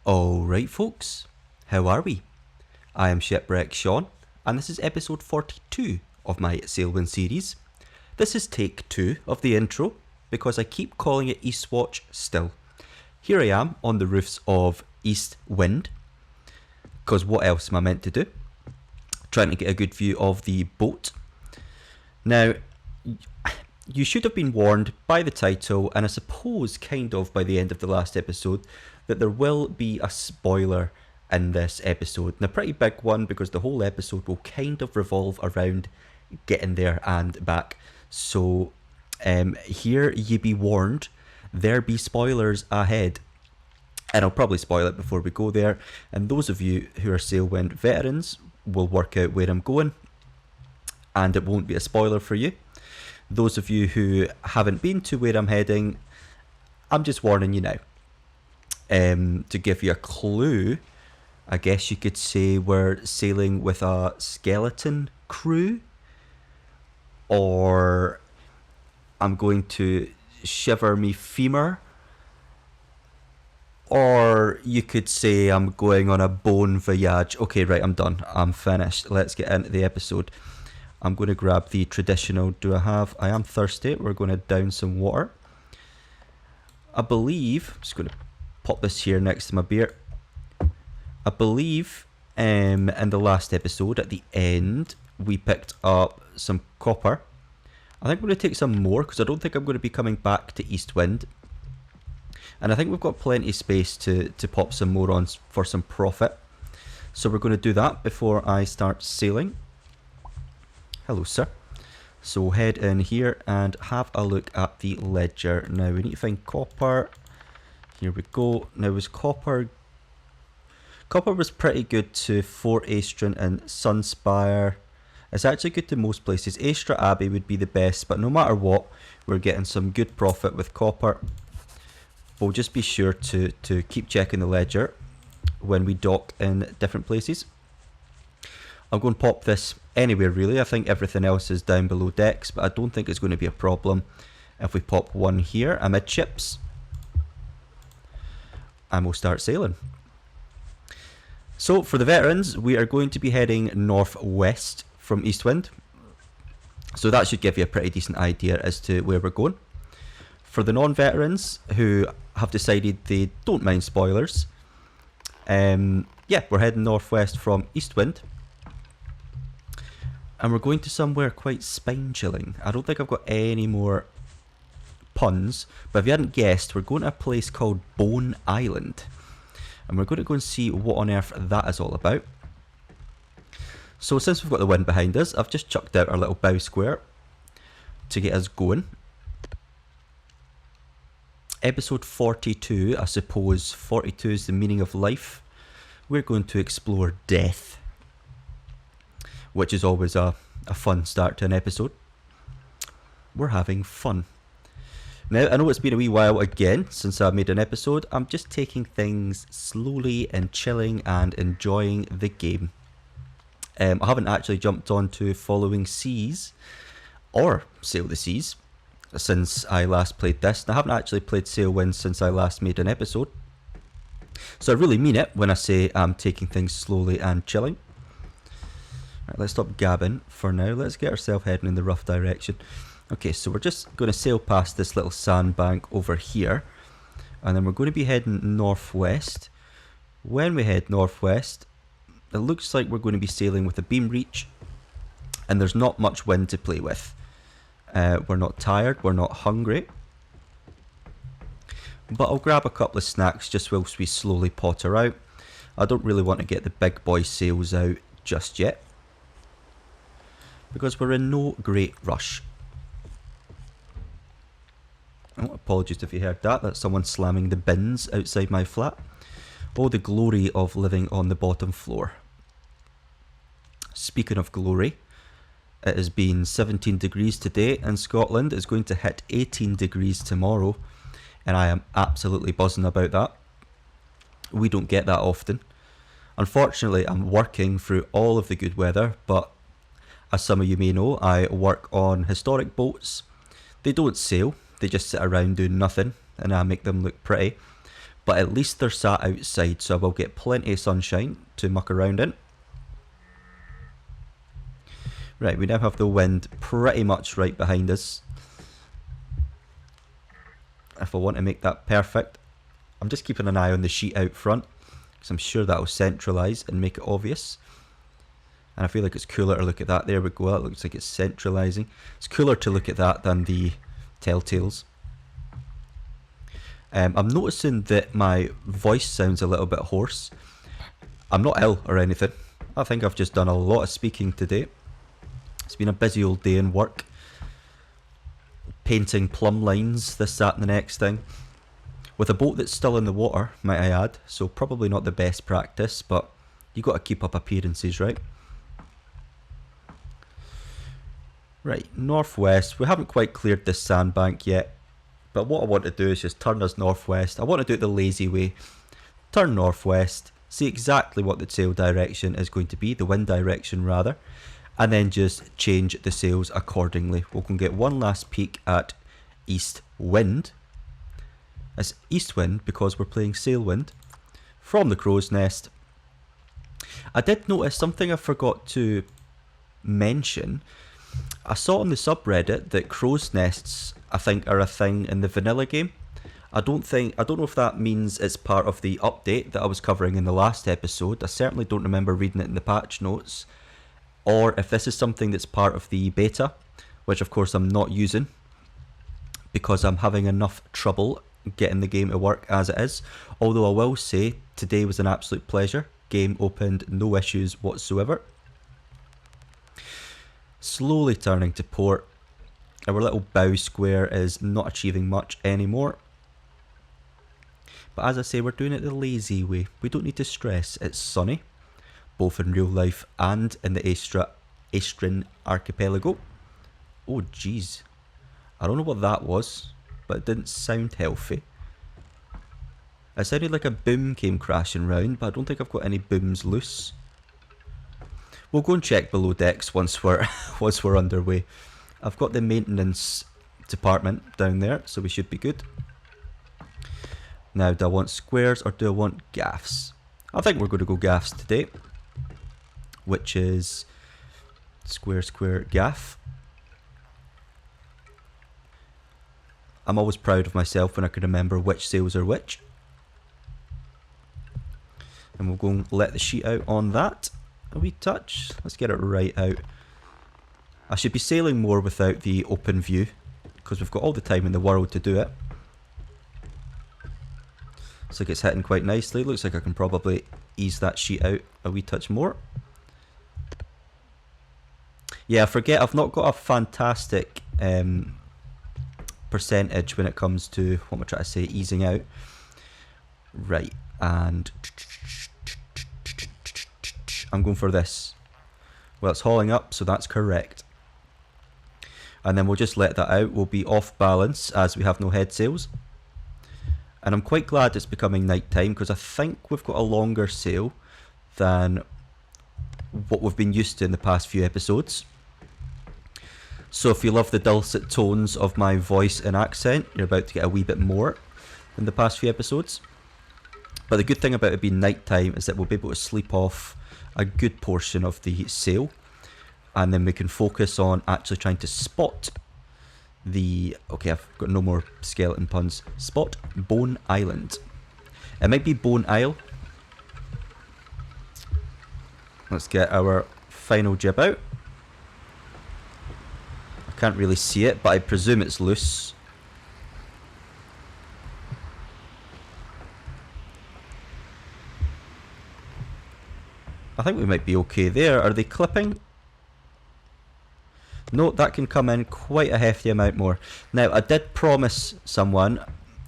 Alright folks, how are we? I am Shipwreck Sean, and this is episode 42 of my Sailwind series. This is take 2 of the intro, because I keep calling it Eastwatch still. Here I am on the roofs of Eastwind, because what else am I meant to do? Trying to get a good view of the boat. Now, you should have been warned by the title, and I suppose kind of by the end of the last episode, that there will be a spoiler in this episode. And a pretty big one, because the whole episode will kind of revolve around getting there and back. So here ye be warned, there be spoilers ahead. And I'll probably spoil it before we go there. And those of you who are Sailwind veterans will work out where I'm going, and it won't be a spoiler for you. Those of you who haven't been to where I'm heading, I'm just warning you now. To give you a clue, I guess you could say we're sailing with a skeleton crew, or I'm going to shiver me femur, or you could say I'm going on a bone voyage. Okay, right, I'm done. I'm finished. Let's get into the episode. I'm going to grab the traditional, I am thirsty. We're going to down some water. I believe, I'm just going to pop this here next to my beer. I believe in the last episode, at the end, we picked up some copper. I think I'm going to take some more, because I don't think I'm going to be coming back to Eastwind. And I think we've got plenty of space to pop some more on for some profit. So we're going to do that before I start sailing. Hello, sir. So head in here and have a look at the ledger. Now we need to find copper. Here we go. Now was copper was pretty good to Fort Aestrin and Sunspire. It's actually good to most places. Aestra Abbey would be the best, but no matter what, we're getting some good profit with copper. We'll just be sure to keep checking the ledger when we dock in different places. I'm going to pop this anywhere really. I think everything else is down below decks, but I don't think it's going to be a problem if we pop one here amidships. And we'll start sailing. So for the veterans, we are going to be heading northwest from Eastwind. So that should give you a pretty decent idea as to where we're going. For the non-veterans who have decided they don't mind spoilers, yeah, we're heading northwest from Eastwind. And we're going to somewhere quite spine-chilling. I don't think I've got any more puns, but if you hadn't guessed, we're going to a place called Bone Island. And we're going to go and see what on earth that is all about. So since we've got the wind behind us, I've just chucked out our little bow square to get us going. Episode 42, I suppose 42 is the meaning of life. We're going to explore death, which is always a fun start to an episode. We're having fun. Now, I know it's been a wee while again since I made an episode. I'm just taking things slowly and chilling and enjoying the game. I haven't actually jumped on to Following Seas or Sail the Seas since I last played this. And I haven't actually played Sailwind since I last made an episode. So I really mean it when I say I'm taking things slowly and chilling. Right, let's stop gabbing for now. Let's get ourselves heading in the rough direction. Okay, so we're just going to sail past this little sandbank over here, and then we're going to be heading northwest. When we head northwest, it looks like we're going to be sailing with a beam reach, and there's not much wind to play with. We're not tired, we're not hungry, but I'll grab a couple of snacks just whilst we slowly potter out. I don't really want to get the big boy sails out just yet, because we're in no great rush. Oh, apologies if you heard that. That's someone slamming the bins outside my flat. Oh, the glory of living on the bottom floor. Speaking of glory, it has been 17 degrees today in Scotland. It's going to hit 18 degrees tomorrow, and I am absolutely buzzing about that. We don't get that often. Unfortunately, I'm working through all of the good weather, but as some of you may know, I work on historic boats. They don't sail. They just sit around doing nothing, and I make them look pretty. but at least they're sat outside, so I will get plenty of sunshine to muck around in. Right, we now have the wind pretty much right behind us. If I want to make that perfect, I'm just keeping an eye on the sheet out front, because I'm sure that will centralise and make it obvious. And I feel like it's cooler to look at that. There we go, that looks like it's centralising. It's cooler to look at that than the telltales. I'm noticing that my voice sounds a little bit hoarse. I'm not ill or anything. I think I've just done a lot of speaking today. It's been a busy old day in work. Painting plumb lines, this, that and the next thing. With a boat that's still in the water, might I add. So probably not the best practice, but you got to keep up appearances, right? Right, northwest. We haven't quite cleared this sandbank yet. But what I want to do is just turn us northwest. I want to do it the lazy way. Turn northwest. See exactly what the sail direction is going to be. The wind direction, rather. And then just change the sails accordingly. We'll go and get one last peek at east wind. It's east wind because we're playing Sailwind from the crow's nest. I did notice something I forgot to mention. I saw on the subreddit that crow's nests, I think, are a thing in the vanilla game. I don't know if that means it's part of the update that I was covering in the last episode. I certainly don't remember reading it in the patch notes. Or if this is something that's part of the beta, which of course I'm not using because I'm having enough trouble getting the game to work as it is. Although I will say, today was an absolute pleasure. Game opened, no issues whatsoever. Slowly turning to port. Our little bow square is not achieving much anymore. But as I say, we're doing it the lazy way. We don't need to stress. It's sunny, both in real life and in the Astran archipelago. Oh jeez. I don't know what that was, but it didn't sound healthy. It sounded like a boom came crashing round, but I don't think I've got any booms loose. We'll go and check below decks once we're underway. I've got the maintenance department down there, so we should be good. Now, do I want squares or do I want gaffs? I think we're going to go gaffs today, which is square, square, gaff. I'm always proud of myself when I can remember which sails are which. And we'll go and let the sheet out on that. A wee touch. Let's get it right out. I should be sailing more without the open view, because we've got all the time in the world to do it. Looks like it's hitting quite nicely. Looks like I can probably ease that sheet out a wee touch more. Yeah, I forget I've not got a fantastic percentage when it comes to, what am I trying to say, easing out. Right, and I'm going for this. Well, it's hauling up, so that's correct. And then we'll just let that out. We'll be off balance as we have no head sails. And I'm quite glad it's becoming night time, because I think we've got a longer sail than what we've been used to in the past few episodes. So if you love the dulcet tones of my voice and accent, you're about to get a wee bit more than the past few episodes. But the good thing about it being night time is that we'll be able to sleep off a good portion of the sail, and then we can focus on actually trying to spot the, okay, I've got no more skeleton puns, spot Bone Island. It might be Bone Isle. Let's get our final jib out. I can't really see it, but I presume it's loose. I think we might be okay there. Are they clipping? No, that can come in quite a hefty amount more. Now, I did promise someone,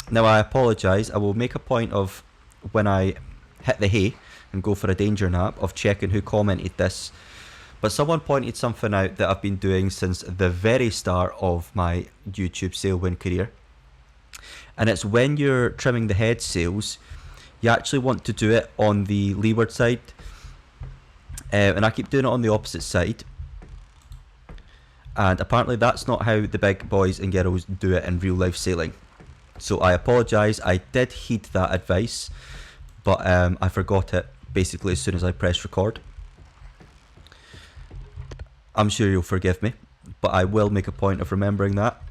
now I apologise, I will make a point of, when I hit the hay and go for a danger nap, of checking who commented this. But someone pointed something out that I've been doing since the very start of my YouTube Sailwind career. And it's when you're trimming the head sails, you actually want to do it on the leeward side. And I keep doing it on the opposite side. And apparently that's not how the big boys and girls do it in real life sailing. So I apologise, I did heed that advice, but I forgot it basically as soon as I pressed record. I'm sure you'll forgive me, but I will make a point of remembering that.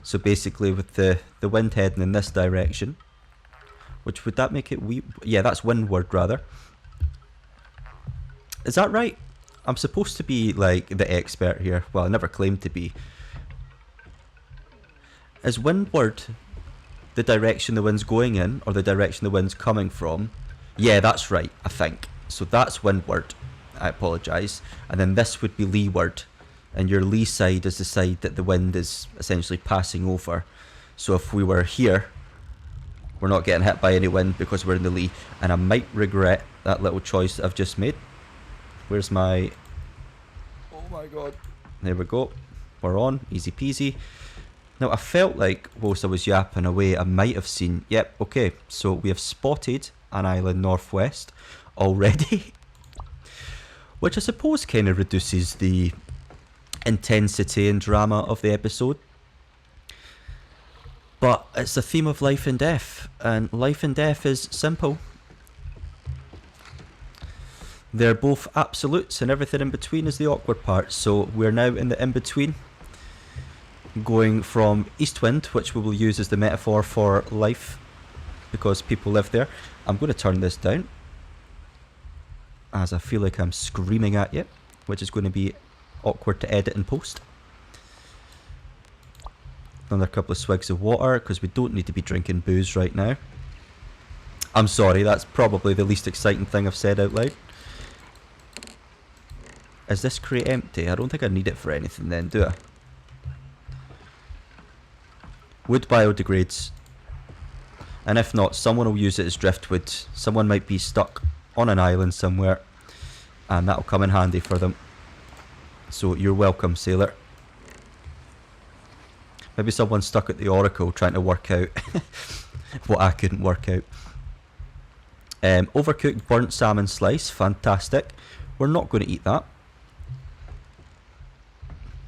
So basically with the wind heading in this direction, which would that make it yeah, that's windward rather. Is that right? I'm supposed to be like the expert here. Well, I never claimed to be. Is windward the direction the wind's going in, or the direction the wind's coming from? Yeah, that's right, I think. So that's windward. I apologise. And then this would be leeward. And your lee side is the side that the wind is essentially passing over. So if we were here, we're not getting hit by any wind because we're in the lee. And I might regret that little choice that I've just made. Where's my... Oh my god. There we go. We're on. Easy peasy. Now, I felt like, whilst I was yapping away, I might have seen... Yep, okay. So, we have spotted an island northwest already. Which I suppose kind of reduces the intensity and drama of the episode. But it's a theme of life and death. And life and death is simple. They're both absolutes, and everything in between is the awkward part. So, we're now in the in-between. Going from east wind, which we will use as the metaphor for life because people live there. I'm going to turn this down as I feel like I'm screaming at you, which is going to be awkward to edit and post. Another couple of swigs of water because we don't need to be drinking booze right now. I'm sorry, that's probably the least exciting thing I've said out loud. Is this crate empty? I don't think I need it for anything then, do I? Wood biodegrades, and if not, someone will use it as driftwood. Someone might be stuck on an island somewhere, and that'll come in handy for them. So you're welcome, sailor. Maybe someone's stuck at the Oracle trying to work out what I couldn't work out. Overcooked burnt salmon slice, fantastic. We're not going to eat that.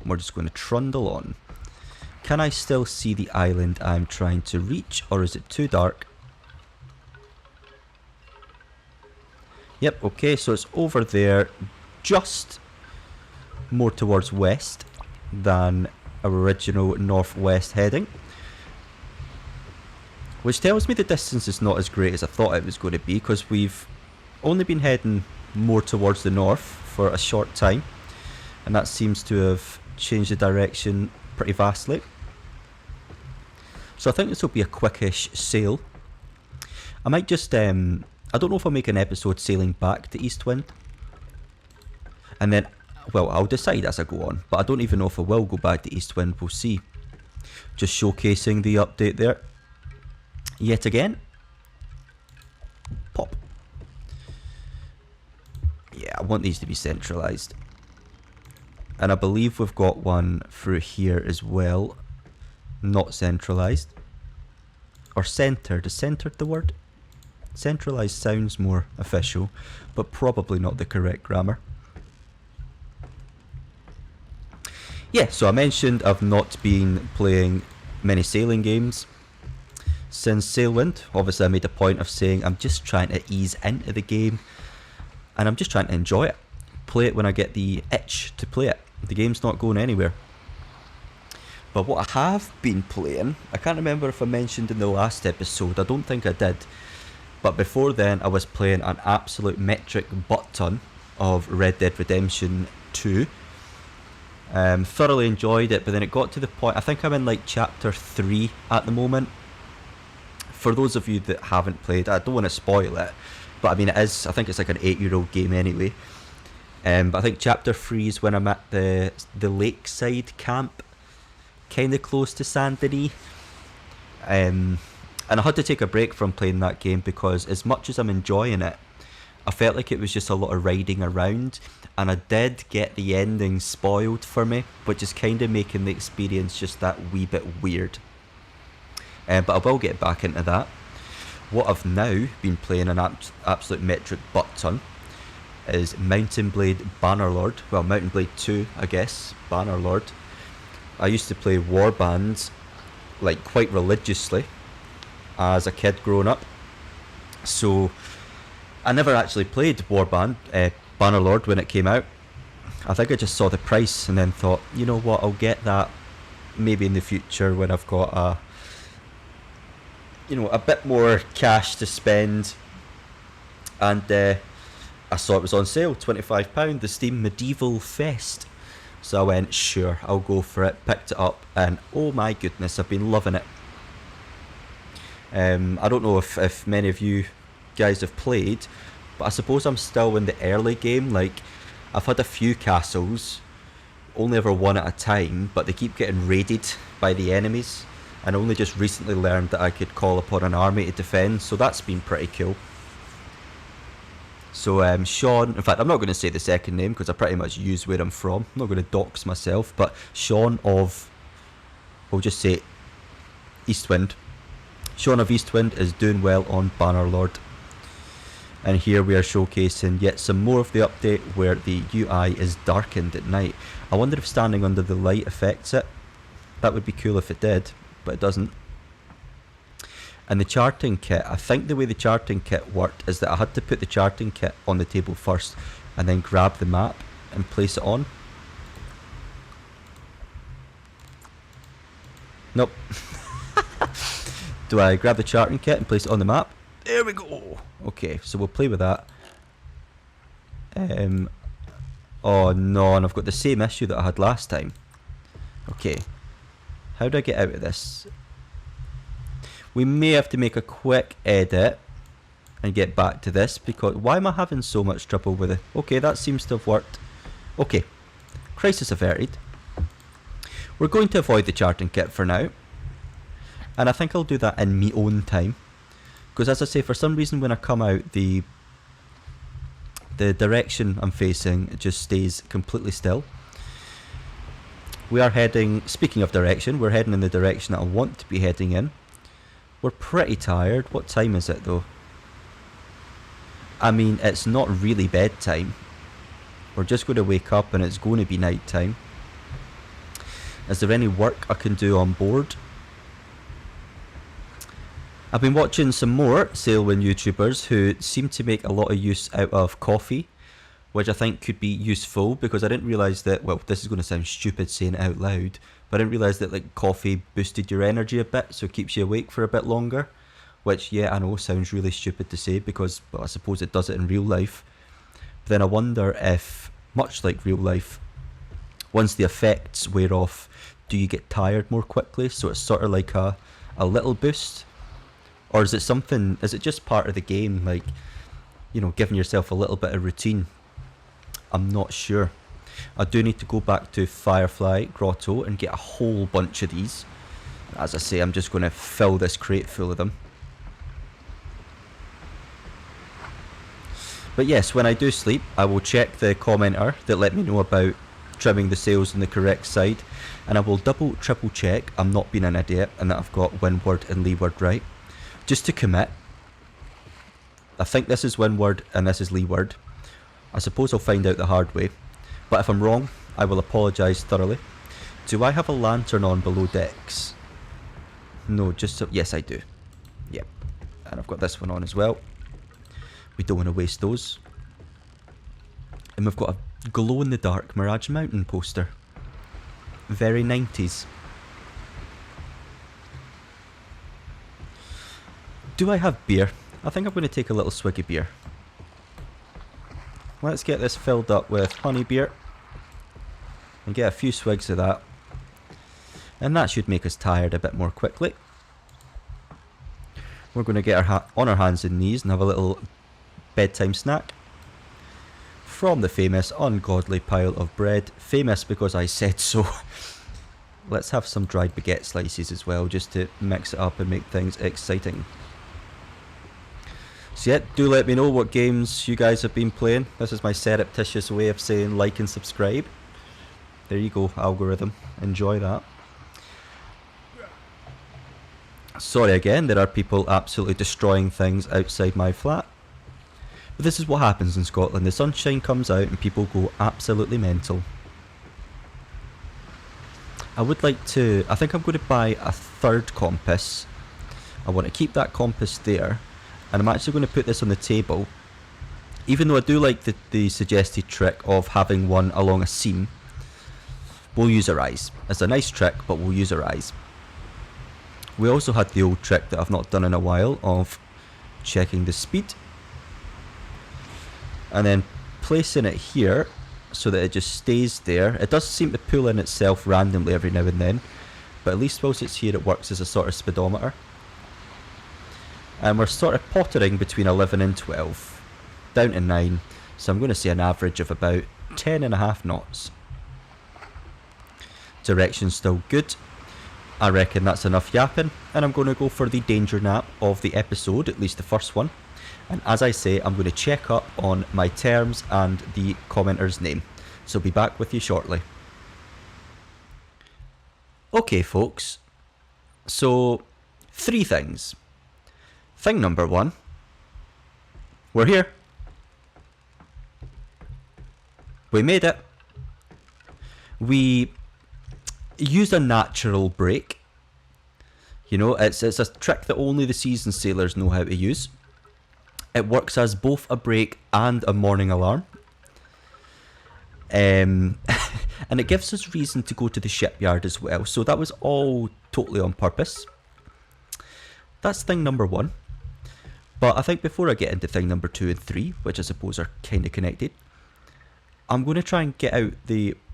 We're just going to trundle on. Can I still see the island I'm trying to reach, or is it too dark? Yep, okay, so it's over there, just more towards west than our original northwest heading. Which tells me the distance is not as great as I thought it was going to be, because we've only been heading more towards the north for a short time, and that seems to have changed the direction pretty vastly. So I think this will be a quickish sail. I might just, I don't know if I'll make an episode sailing back to Eastwind. And then, well, I'll decide as I go on. But I don't even know if I will go back to Eastwind, we'll see. Just showcasing the update there. Yet again. Pop. Yeah, I want these to be centralised. And I believe we've got one through here as well. Not centralised. Or centred. Is centred the word? Centralised sounds more official, but probably not the correct grammar. Yeah, so I mentioned I've not been playing many sailing games since Sailwind. Obviously I made a point of saying I'm just trying to ease into the game, and I'm just trying to enjoy it. Play it when I get the itch to play it. The game's not going anywhere. But what I have been playing, I can't remember if I mentioned in the last episode, I don't think I did. But before then, I was playing an absolute metric butt ton of Red Dead Redemption 2. Thoroughly enjoyed it, but then it got to the point, I think I'm in like chapter 3 at the moment. For those of you that haven't played, I don't want to spoil it, but I mean it is, I think it's like an 8-year-old game anyway. But I think chapter 3 is when I'm at the lakeside camp, kind of close to Saint Denis. And I had to take a break from playing that game because as much as I'm enjoying it, I felt like it was just a lot of riding around, and I did get the ending spoiled for me, which is kind of making the experience just that wee bit weird. But I will get back into that. What I've now been playing an absolute metric butt ton is Mountain Blade Bannerlord. Well, Mountain Blade 2, I guess, Bannerlord. I used to play Warbands like quite religiously as a kid growing up. So I never actually played Bannerlord when it came out. I think I just saw the price and then thought, you know what, I'll get that maybe in the future when I've got a bit more cash to spend. And I saw it was on sale, £25, the Steam Medieval Fest. So I went, sure, I'll go for it, picked it up, and oh my goodness, I've been loving it. I don't know if many of you guys have played, but I suppose I'm still in the early game. Like, I've had a few castles, only ever one at a time, but they keep getting raided by the enemies, and only just recently learned that I could call upon an army to defend, so that's been pretty cool. So Sean, in fact I'm not going to say the second name because I pretty much use where I'm from, I'm not going to dox myself, but Sean of, we'll just say Eastwind. Sean of Eastwind is doing well on Bannerlord. And here we are showcasing yet some more of the update where the UI is darkened at night. I wonder if standing under the light affects it. That would be cool if it did, but it doesn't. And the charting kit, I think the way the charting kit worked is that I had to put the charting kit on the table first and then grab the map and place it on. Nope. Do I grab the charting kit and place it on the map? There we go. Okay, so we'll play with that. Oh no, and I've got the same issue that I had last time. Okay, how do I get out of this? We may have to make a quick edit and get back to this, because why am I having so much trouble with it? Okay, that seems to have worked. Okay, crisis averted. We're going to avoid the charting kit for now, and I think I'll do that in my own time, because as I say, for some reason when I come out, the direction I'm facing just stays completely still. We are heading, speaking of direction, we're heading in the direction that I want to be heading in. We're pretty tired. What time is it though? I mean, it's not really bedtime. We're just going to wake up and it's going to be night time. Is there any work I can do on board? I've been watching some more Sailwind YouTubers who seem to make a lot of use out of coffee, which I think could be useful, because I didn't realise that, well, this is going to sound stupid saying it out loud, but I didn't realise that like coffee boosted your energy a bit, so it keeps you awake for a bit longer, which, yeah, I know sounds really stupid to say, because, well, I suppose it does it in real life. But then I wonder if, much like real life, once the effects wear off, do you get tired more quickly, so it's sort of like a little boost? Or is it something, is it just part of the game, like, you know, giving yourself a little bit of routine? I'm not sure. I do need to go back to Firefly Grotto and get a whole bunch of these. As I say, I'm just going to fill this crate full of them. But yes, when I do sleep, I will check the commenter that let me know about trimming the sails on the correct side, and I will double, triple check I'm not being an idiot and that I've got windward and leeward right, just to commit. I think this is windward and this is leeward. I suppose I'll find out the hard way, but if I'm wrong, I will apologise thoroughly. Do I have a lantern on below decks? No, just so, yes I do. Yep, and I've got this one on as well. We don't want to waste those. And we've got a glow-in-the-dark Mirage Mountain poster. Very 90s. Do I have beer? I think I'm going to take a little swig of beer. Let's get this filled up with honey beer. And get a few swigs of that. And that should make us tired a bit more quickly. We're going to get on our hands and knees and have a little bedtime snack from the famous ungodly pile of bread. Famous because I said so. Let's have some dried baguette slices as well, just to mix it up and make things exciting. So yeah, do let me know what games you guys have been playing. This is my surreptitious way of saying like and subscribe. There you go, algorithm. Enjoy that. Sorry again, there are people absolutely destroying things outside my flat. But this is what happens in Scotland. The sunshine comes out and people go absolutely mental. I would like to, I think I'm going to buy a third compass. I want to keep that compass there, and I'm actually going to put this on the table. Even though I do like the suggested trick of having one along a seam, we'll use our eyes. It's a nice trick, but we'll use our eyes. We also had the old trick that I've not done in a while of checking the speed, and then placing it here so that it just stays there. It does seem to pull in itself randomly every now and then, but at least whilst it's here it works as a sort of speedometer. And we're sort of pottering between 11 and 12, down to 9, so I'm going to say an average of about 10.5 knots. Direction's still good. I reckon that's enough yapping, and I'm going to go for the danger nap of the episode, at least the first one. And as I say, I'm going to check up on my terms and the commenter's name. So I'll be back with you shortly. Okay folks, so 3 things. Thing number 1, we're here. We made it. We used a natural break. You know, it's a trick that only the seasoned sailors know how to use. It works as both a break and a morning alarm. And it gives us reason to go to the shipyard as well. So that was all totally on purpose. That's thing number 1. But I think before I get into thing number 2 and 3, which I suppose are kind of connected, I'm going to try and get out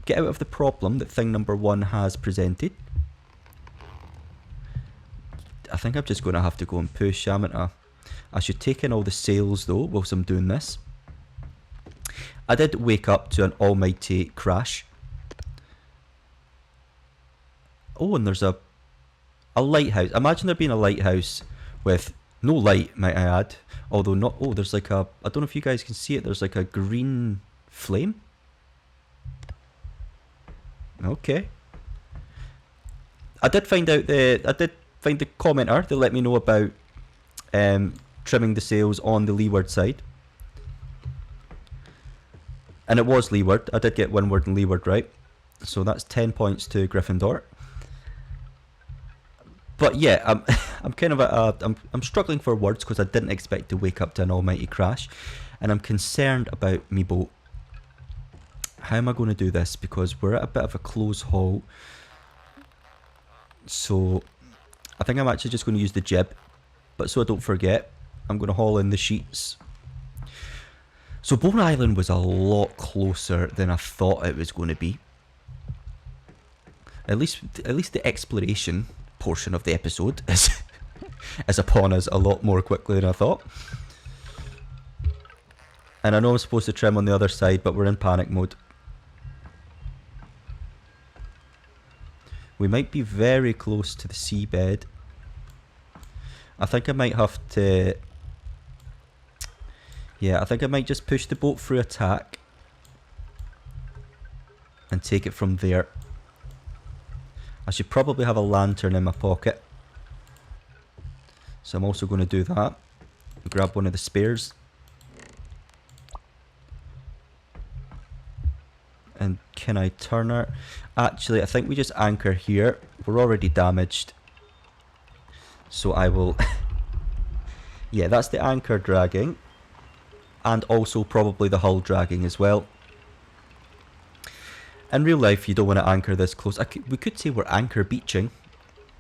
of the problem that thing number 1 has presented. I think I'm just going to have to go and push, haven't I? I should take in all the sails though whilst I'm doing this. I did wake up to an almighty crash. Oh, and there's a lighthouse. Imagine there being a lighthouse with no light, might I add. Although not, oh, there's like a, I don't know if you guys can see it, there's like a green flame. Okay. I did find the commenter that let me know about trimming the sails on the leeward side. And it was leeward. I did get windward and leeward right. So that's 10 points to Gryffindor. But yeah, I'm kind of I'm struggling for words because I didn't expect to wake up to an almighty crash, and I'm concerned about me boat. How am I going to do this? Because we're at a bit of a close haul. So I think I'm actually just going to use the jib, but so I don't forget, I'm going to haul in the sheets. So Bone Island was a lot closer than I thought it was going to be. At least the exploration portion of the episode is upon us a lot more quickly than I thought. And I know I'm supposed to trim on the other side, but we're in panic mode. We might be very close to the seabed. I think I might have to... Yeah, I think I might just push the boat through attack and take it from there. I should probably have a lantern in my pocket, so I'm also going to do that. Grab one of the spares. And can I turn her? Actually, I think we just anchor here. We're already damaged, so I will... Yeah, that's the anchor dragging, and also probably the hull dragging as well. In real life, you don't want to anchor this close. We could say we're anchor beaching.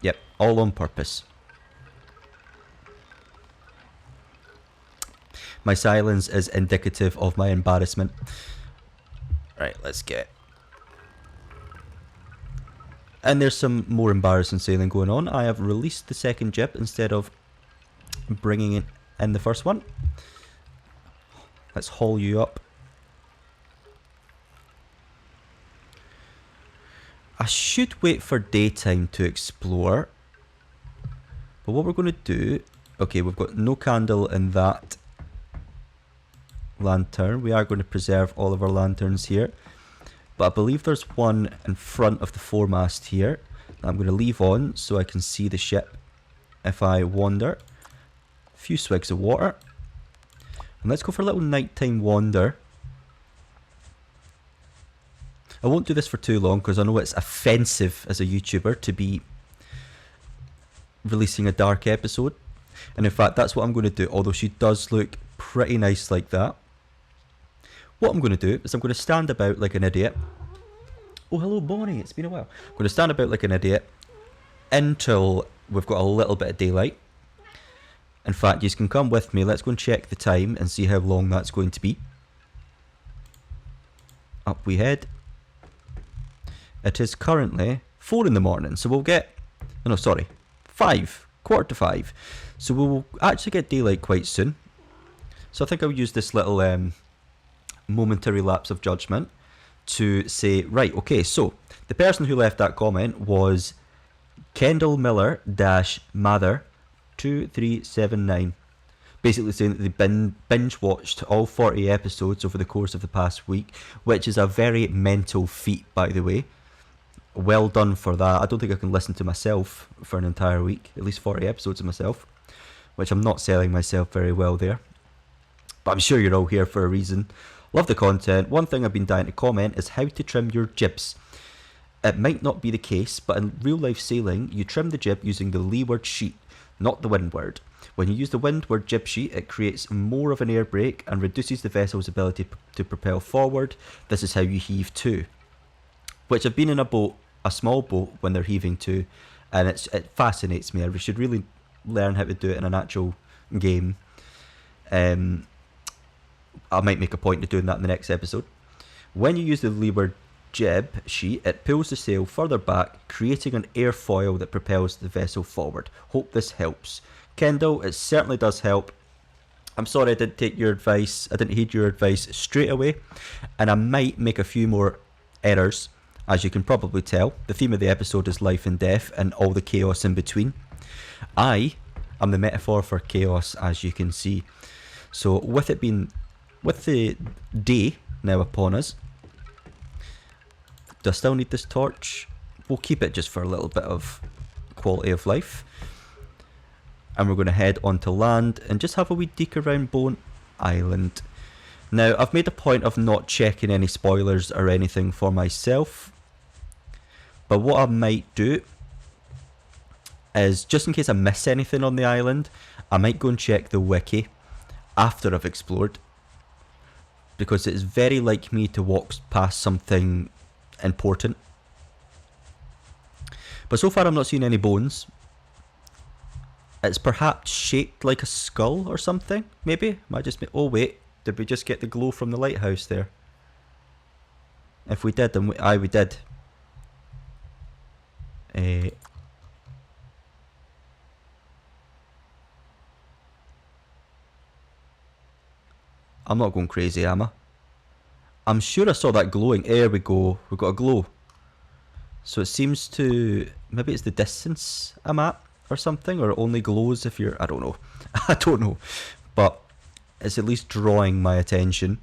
Yep, all on purpose. My silence is indicative of my embarrassment. Right, let's get... And there's some more embarrassing sailing going on. I have released the second jib instead of bringing it in the first one. Let's haul you up. I should wait for daytime to explore. But what we're going to do... Okay, we've got no candle in that lantern. We are going to preserve all of our lanterns here. But I believe there's one in front of the foremast here that I'm going to leave on so I can see the ship if I wander. A few swigs of water. And let's go for a little nighttime wander. I won't do this for too long because I know it's offensive as a YouTuber to be releasing a dark episode. And in fact, that's what I'm going to do, although she does look pretty nice like that. What I'm going to do is I'm going to stand about like an idiot. Oh, hello, Bonnie. It's been a while. I'm going to stand about like an idiot until we've got a little bit of daylight. In fact, you can come with me. Let's go and check the time and see how long that's going to be. Up we head. It is currently 4 in the morning, so we'll get... No, sorry. 5. Quarter to 5. So we'll actually get daylight quite soon. So I think I'll use this little momentary lapse of judgment to say, right, okay, so the person who left that comment was Kendall Miller-Mather 2379, basically saying that they binge watched all 40 episodes over the course of the past week, which is a very mental feat, by the way. Well done for that. I don't think I can listen to myself for an entire week, at least 40 episodes of myself, which I'm not selling myself very well there, but I'm sure you're all here for a reason. Love the content. One thing I've been dying to comment is how to trim your jibs. It might not be the case, but in real life sailing, you trim the jib using the leeward sheet, not the windward. When you use the windward jib sheet, it creates more of an air brake and reduces the vessel's ability to propel forward. This is how you heave to. Which I've been in a boat, a small boat, when they're heaving to, and it fascinates me. I should really learn how to do it in an actual game. I might make a point of doing that in the next episode. When you use the leeward jib sheet, it pulls the sail further back, creating an airfoil that propels the vessel forward. Hope this helps. Kendall, it certainly does help. I'm sorry I didn't take your advice. I didn't heed your advice straight away, and I might make a few more errors. As you can probably tell, the theme of the episode is life and death and all the chaos in between. I am the metaphor for chaos, as you can see. So with the day now upon us, do I still need this torch? We'll keep it just for a little bit of quality of life. And we're going to head onto land and just have a wee deek around Bone Island. Now, I've made a point of not checking any spoilers or anything for myself. But what I might do is, just in case I miss anything on the island, I might go and check the wiki after I've explored. Because it's very like me to walk past something important. But so far I'm not seeing any bones. It's perhaps shaped like a skull or something, maybe? Might just be... Oh wait, did we just get the glow from the lighthouse there? If we did, then we did. I'm not going crazy, am I? I'm sure I saw that glowing. There we go. We've got a glow. So it seems to... Maybe it's the distance I'm at or something, or it only glows if you're... I don't know. I don't know. But it's at least drawing my attention.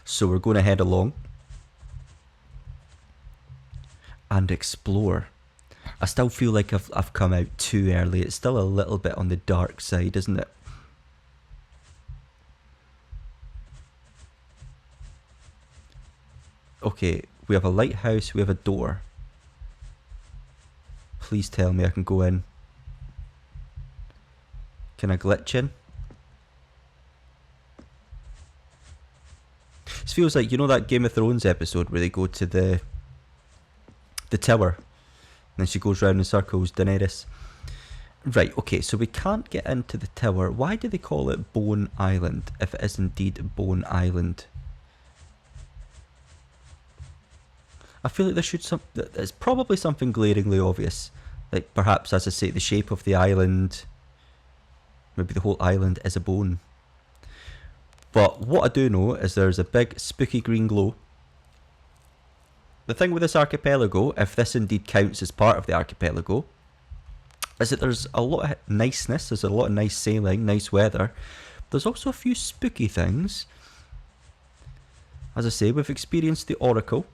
So we're going to head along and explore. I still feel like I've come out too early. It's still a little bit on the dark side, isn't it? Okay, we have a lighthouse, we have a door. Please tell me I can go in. Can I glitch in? This feels like, you know that Game of Thrones episode where they go to the tower and then she goes round in circles, Daenerys. Right, okay, so we can't get into the tower. Why do they call it Bone Island if it is indeed Bone Island? I feel like there should there's probably something glaringly obvious. Like perhaps, as I say, the shape of the island. Maybe the whole island is a bone. But what I do know is there's a big spooky green glow. The thing with this archipelago, if this indeed counts as part of the archipelago, is that there's a lot of niceness, there's a lot of nice sailing, nice weather. There's also a few spooky things. As I say, we've experienced the Oracle.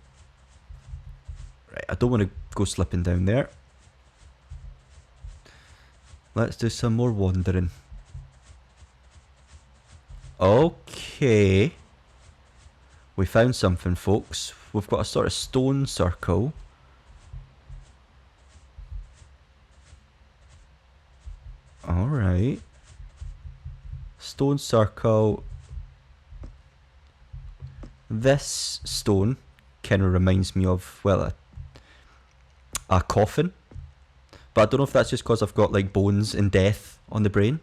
Right, I don't want to go slipping down there. Let's do some more wandering. Okay. We found something, folks. We've got a sort of stone circle. stone circle. This stone kind of reminds me of, well, a coffin. But I don't know if that's just because I've got like bones and death on the brain.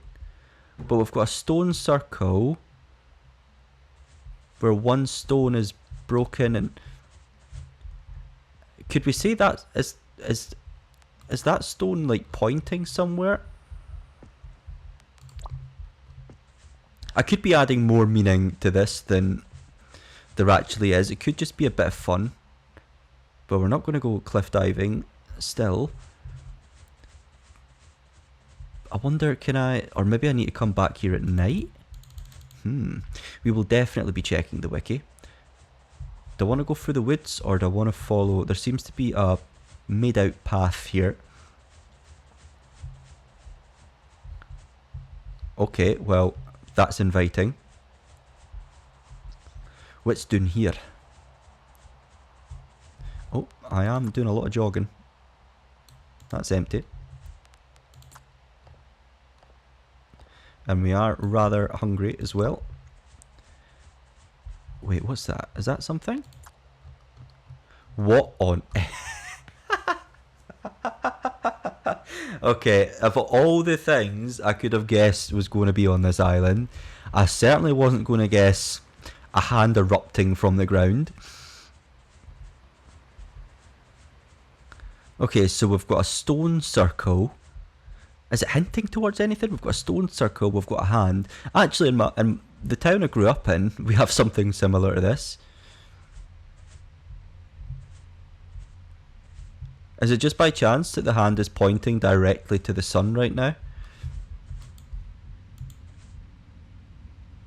But we've got a stone circle where one stone is broken, and could we say that is that stone like pointing somewhere? I could be adding more meaning to this than there actually is. It could just be a bit of fun, but we're not going to go cliff diving still. I wonder, can I, or maybe I need to come back here at night? We will definitely be checking the wiki. Do I want to go through the woods, or do I want to follow? There seems to be a made out path here. Okay, well, that's inviting. What's down here? Oh, I am doing a lot of jogging. That's empty. And we are rather hungry as well. Wait, what's that? Is that something? What on... Okay, of all the things I could have guessed was going to be on this island, I certainly wasn't going to guess a hand erupting from the ground. Okay, so we've got a stone circle. Is it hinting towards anything? We've got a stone circle, we've got a hand. Actually, in the town I grew up in, we have something similar to this. Is it just by chance that the hand is pointing directly to the sun right now?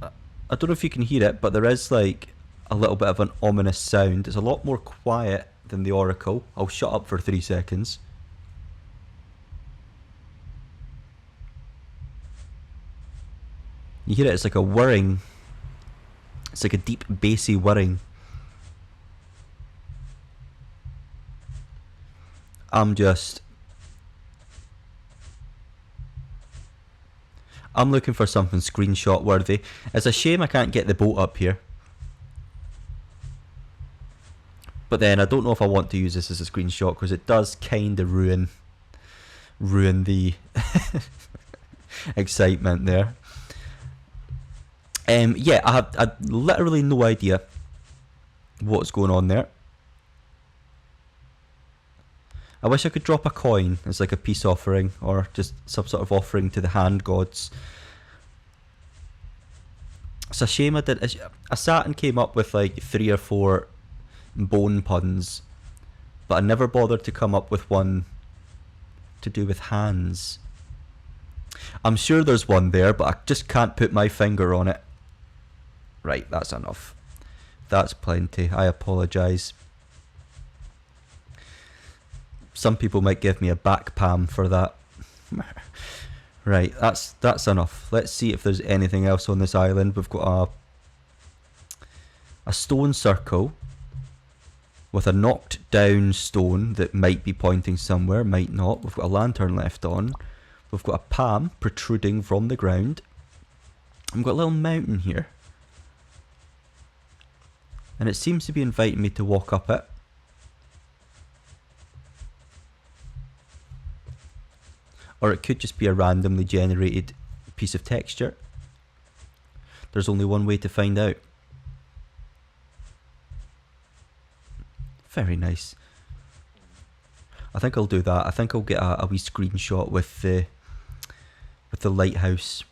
I don't know if you can hear it, but there is like a little bit of an ominous sound. It's a lot more quiet than the oracle. I'll shut up for 3 seconds. You hear it, it's like a whirring. It's like a deep bassy whirring. I'm looking for something screenshot worthy. It's a shame I can't get the boat up here. But then I don't know if I want to use this as a screenshot, because it does kind of ruin the excitement there. Yeah, I had literally no idea what's going on there. I wish I could drop a coin as like a peace offering, or just some sort of offering to the hand gods. It's a shame I did. I sat and came up with like 3 or 4 bone puns, but I never bothered to come up with one to do with hands. I'm sure there's one there, but I just can't put my finger on it. Right, that's enough. That's plenty. I apologise. Some people might give me a back palm for that. Right, that's enough. Let's see if there's anything else on this island. We've got a stone circle with a knocked down stone that might be pointing somewhere, might not. We've got a lantern left on. We've got a palm protruding from the ground. And we've got a little mountain here. And it seems to be inviting me to walk up it. Or it could just be a randomly generated piece of texture. There's only one way to find out. Very nice. I think I'll do that. I think I'll get a wee screenshot with the lighthouse.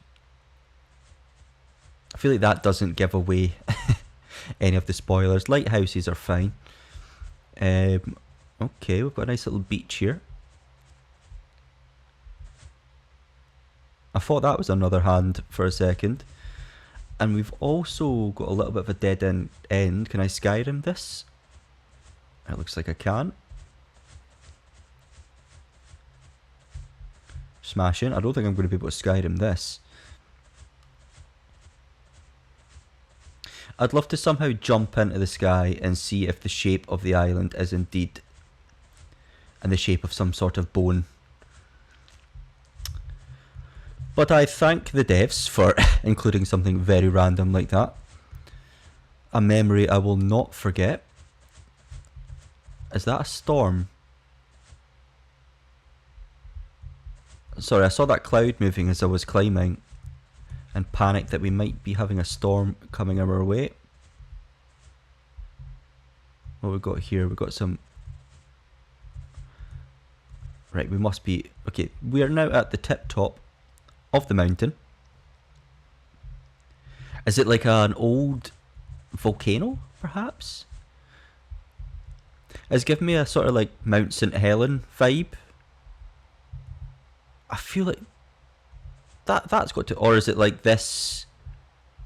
I feel like that doesn't give away any of the spoilers. Lighthouses are fine. Okay, we've got a nice little beach here. I thought that was another hand for a second. And we've also got a little bit of a dead end. Can I Skyrim this? It looks like I can. Smashing. I don't think I'm going to be able to Skyrim this. I'd love to somehow jump into the sky and see if the shape of the island is indeed in the shape of some sort of bone. But I thank the devs for including something very random like that. A memory I will not forget. Is that a storm? Sorry, I saw that cloud moving as I was climbing and panicked that we might be having a storm coming our way. What we got here? We got some... Right, we must be... Okay, we are now at the tip top of the mountain. Is it like an old volcano, perhaps? It's giving me a sort of like Mount St. Helen vibe. I feel like that's got to... Or is it like this...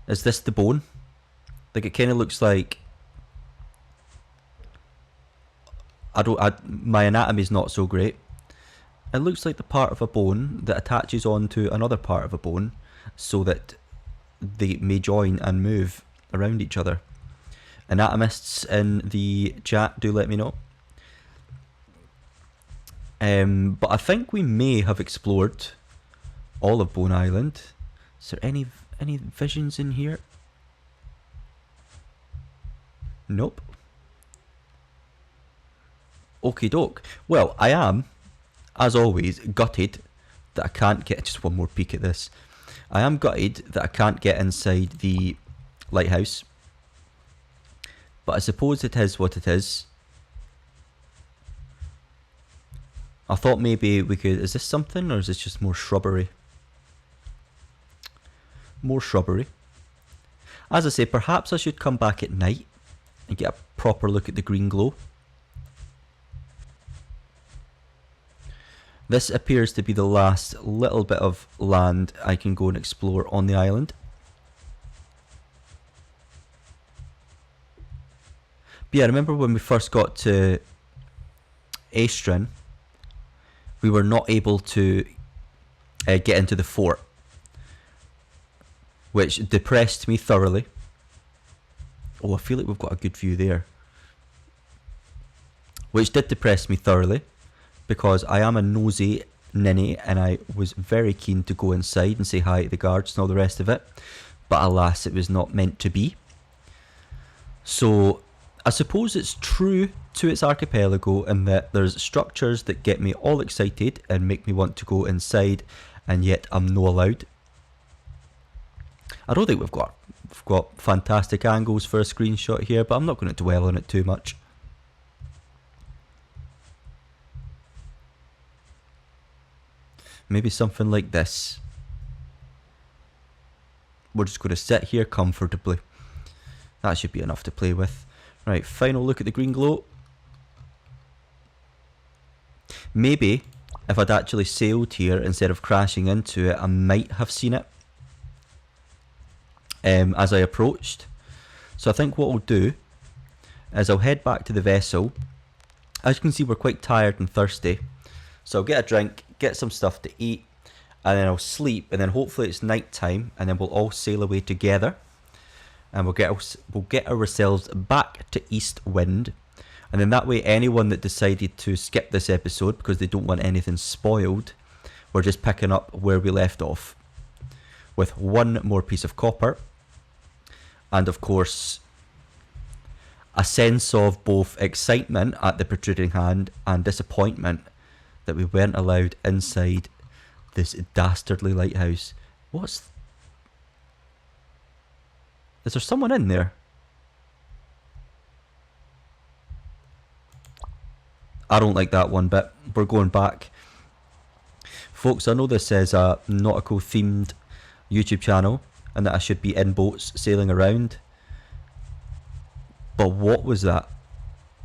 Is this the bone? Like it kind of looks like... my anatomy's not so great. It looks like the part of a bone that attaches onto another part of a bone so that they may join and move around each other. Anatomists in the chat, do let me know. But I think we may have explored all of Bone Island. Is there any visions in here? Nope. Okie doke. Well, I am, as always, gutted that I can't get... Just one more peek at this. I am gutted that I can't get inside the lighthouse. But I suppose it is what it is. I thought maybe we could... Is this something or is this just more shrubbery? More shrubbery. As I say, perhaps I should come back at night and get a proper look at the green glow. This appears to be the last little bit of land I can go and explore on the island. But yeah, I remember when we first got to Aestrin, we were not able to get into the fort, which depressed me thoroughly. Oh, I feel like we've got a good view there. Which did depress me thoroughly, because I am a nosy ninny and I was very keen to go inside and say hi to the guards and all the rest of it. But alas, it was not meant to be. So I suppose it's true to its archipelago in that there's structures that get me all excited and make me want to go inside, and yet I'm no allowed. I don't think we've got fantastic angles for a screenshot here, but I'm not going to dwell on it too much. Maybe something like this. We're just going to sit here comfortably. That should be enough to play with. Right, final look at the green glow. Maybe if I'd actually sailed here instead of crashing into it, I might have seen it as I approached. So I think what I'll do is I'll head back to the vessel. As you can see, we're quite tired and thirsty. So I'll get a drink, get some stuff to eat, and then I'll sleep, and then hopefully it's night time, and then we'll all sail away together, and we'll get ourselves back to Eastwind, and then that way anyone that decided to skip this episode because they don't want anything spoiled, we're just picking up where we left off, with one more piece of copper, and of course a sense of both excitement at the protruding hand and disappointment that we weren't allowed inside this dastardly lighthouse. Is there someone in there? I don't like that one bit. We're going back. Folks, I know this is a nautical themed YouTube channel and that I should be in boats sailing around. But what was that?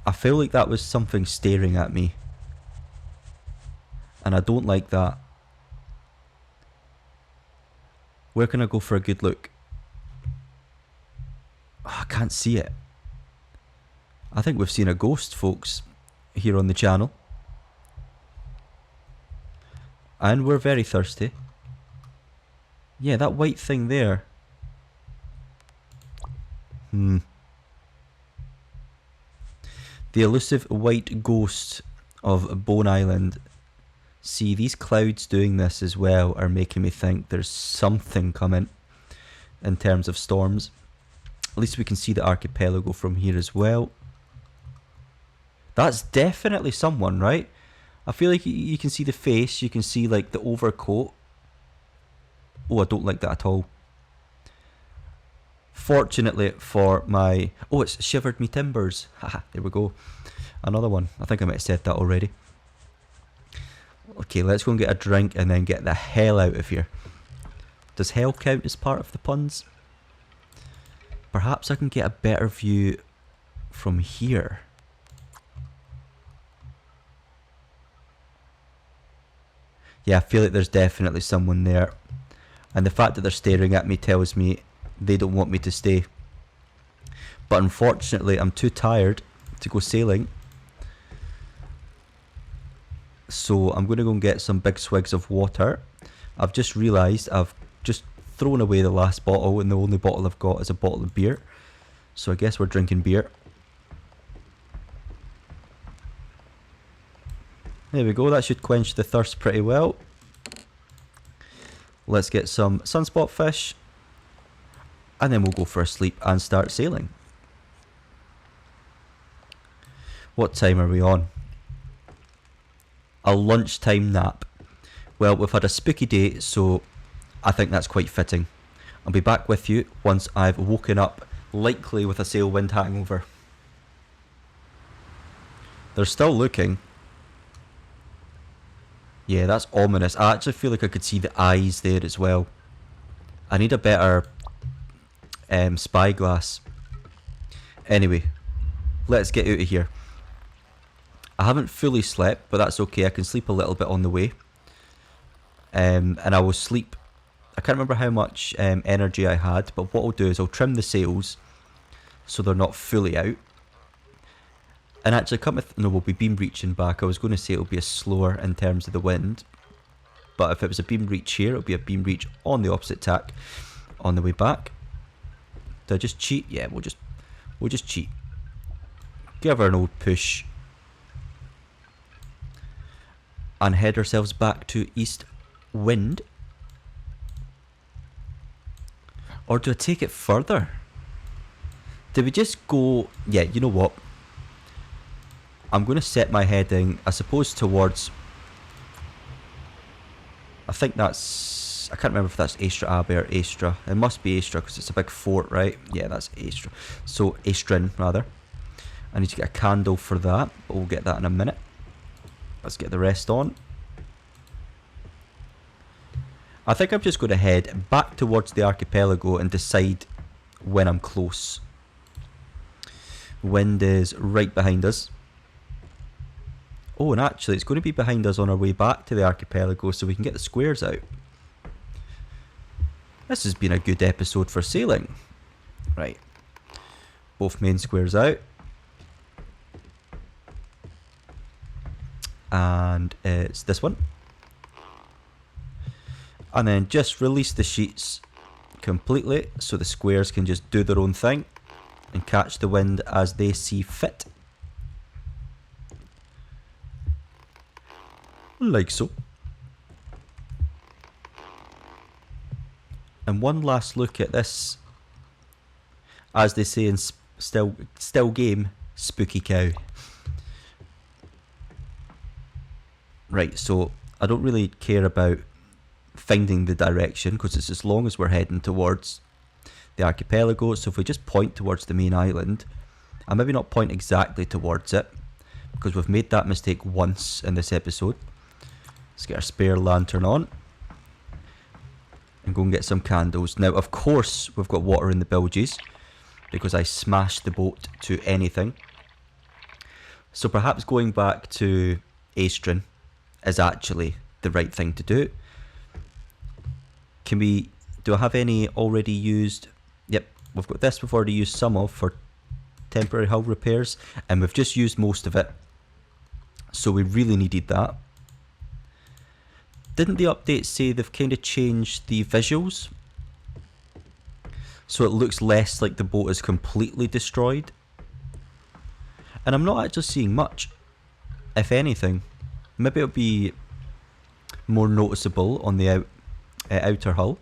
I feel like that was something staring at me. And I don't like that. Where can I go for a good look? Oh, I can't see it. I think we've seen a ghost, folks, here on the channel. And we're very thirsty. Yeah, that white thing there. The elusive white ghost of Bone Island See, these clouds doing this as well are making me think there's something coming in terms of storms. At least we can see the archipelago from here as well. That's definitely someone, right? I feel like you can see the face, you can see like the overcoat. Oh, I don't like that at all. Fortunately for my... Oh, it's shivered me timbers. Haha, there we go. Another one. I think I might have said that already. Okay, let's go and get a drink and then get the hell out of here. Does hell count as part of the puns? Perhaps I can get a better view from here. Yeah, I feel like there's definitely someone there. And the fact that they're staring at me tells me they don't want me to stay. But unfortunately, I'm too tired to go sailing. So I'm going to go and get some big swigs of water. I've just realised I've just thrown away the last bottle, and the only bottle I've got is a bottle of beer. So I guess we're drinking beer. There we go, that should quench the thirst pretty well. Let's get some sunspot fish. And then we'll go for a sleep and start sailing. What time are we on? A lunchtime nap. Well, we've had a spooky day, so I think that's quite fitting. I'll be back with you once I've woken up, likely with a Sailwind hangover. They're still looking. Yeah, that's ominous. I actually feel like I could see the eyes there as well. I need a better spyglass. Anyway, let's get out of here. I haven't fully slept, but that's okay. I can sleep a little bit on the way. And I will sleep. I can't remember how much energy I had, but what I'll do is I'll trim the sails so they're not fully out. And actually, we'll be beam reaching back. I was going to say it'll be a slower in terms of the wind, but if it was a beam reach here, it'll be a beam reach on the opposite tack on the way back. Do I just cheat? Yeah, we'll just cheat. Give her an old push and head ourselves back to east wind. Or do I take it further? Do we just go... Yeah, you know what? I'm going to set my heading, I suppose, towards... I think that's... I can't remember if that's Astra Abbey or Astra. It must be Astra because it's a big fort, right? Yeah, that's Astra. So, Astrin, rather. I need to get a candle for that, but we'll get that in a minute. Let's get the rest on. I think I'm just going to head back towards the archipelago and decide when I'm close. Wind is right behind us. Oh, and actually it's going to be behind us on our way back to the archipelago so we can get the squares out. This has been a good episode for sailing. Right. Both main squares out. And it's this one. And then just release the sheets completely so the squares can just do their own thing and catch the wind as they see fit. Like so. And one last look at this, as they say in still game, spooky cow. Right, so I don't really care about finding the direction because it's as long as we're heading towards the archipelago. So if we just point towards the main island, and maybe not point exactly towards it because we've made that mistake once in this episode. Let's get our spare lantern on and go and get some candles. Now, of course, we've got water in the bilges because I smashed the boat to anything. So perhaps going back to Astrin is actually the right thing to do. Do I have any already used? Yep, we've got this we've already used some of for temporary hull repairs, and we've just used most of it. So we really needed that. Didn't the update say they've kind of changed the visuals? So it looks less like the boat is completely destroyed. And I'm not actually seeing much, if anything. Maybe it'll be more noticeable on the outer hull.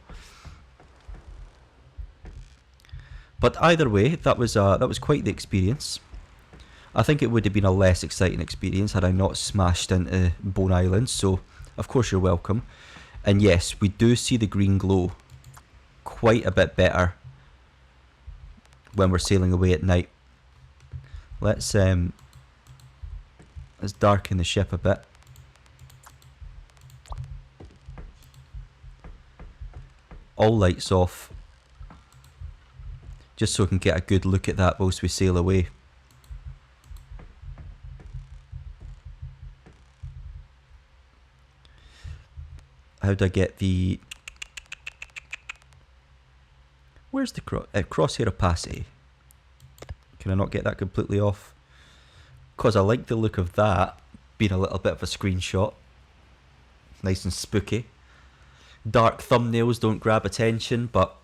But either way, that was quite the experience. I think it would have been a less exciting experience had I not smashed into Bone Island, so of course you're welcome. And yes, we do see the green glow quite a bit better when we're sailing away at night. Let's darken the ship a bit. All lights off, just so we can get a good look at that whilst we sail away. How do I get the... Where's the crosshair opacity? Can I not get that completely off? Because I like the look of that being a little bit of a screenshot. Nice and spooky. Dark thumbnails don't grab attention, but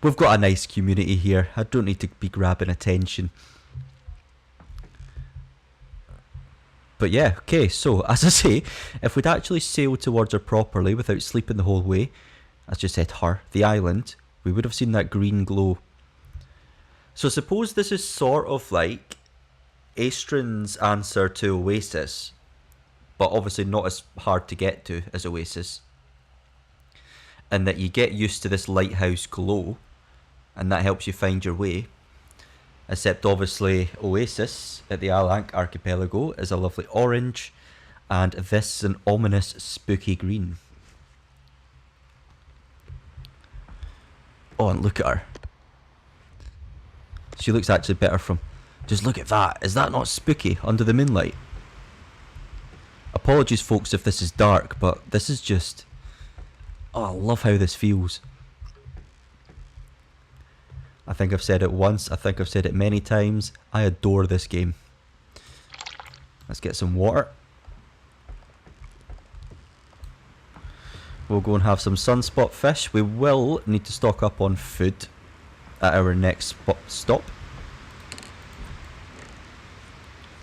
we've got a nice community here. I don't need to be grabbing attention. But yeah, okay, so as I say, if we'd actually sailed towards her properly without sleeping the whole way, as just said her, the island, we would have seen that green glow. So suppose this is sort of like Aestrin's answer to Oasis, but obviously not as hard to get to as Oasis. And that you get used to this lighthouse glow, and that helps you find your way. Except obviously Oasis at the Alank Archipelago is a lovely orange, and this is an ominous spooky green. Oh, and look at her. She looks actually better from... Just look at that. Is that not spooky under the moonlight? Apologies folks if this is dark, but this is just... Oh, I love how this feels. I think I've said it once, I think I've said it many times. I adore this game. Let's get some water. We'll go and have some sunspot fish. We will need to stock up on food at our next stop.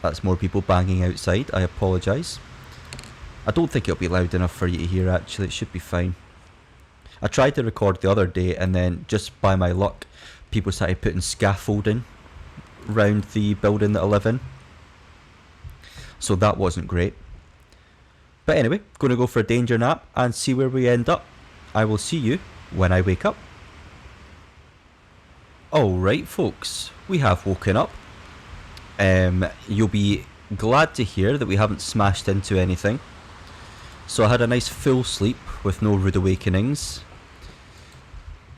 That's more people banging outside. I apologise. I don't think it'll be loud enough for you to hear actually. It should be fine. I tried to record the other day and then just by my luck people started putting scaffolding round the building that I live in. So that wasn't great. But anyway, going to go for a danger nap and see where we end up. I will see you when I wake up. Alright folks, we have woken up. You'll be glad to hear that we haven't smashed into anything. So I had a nice full sleep with no rude awakenings.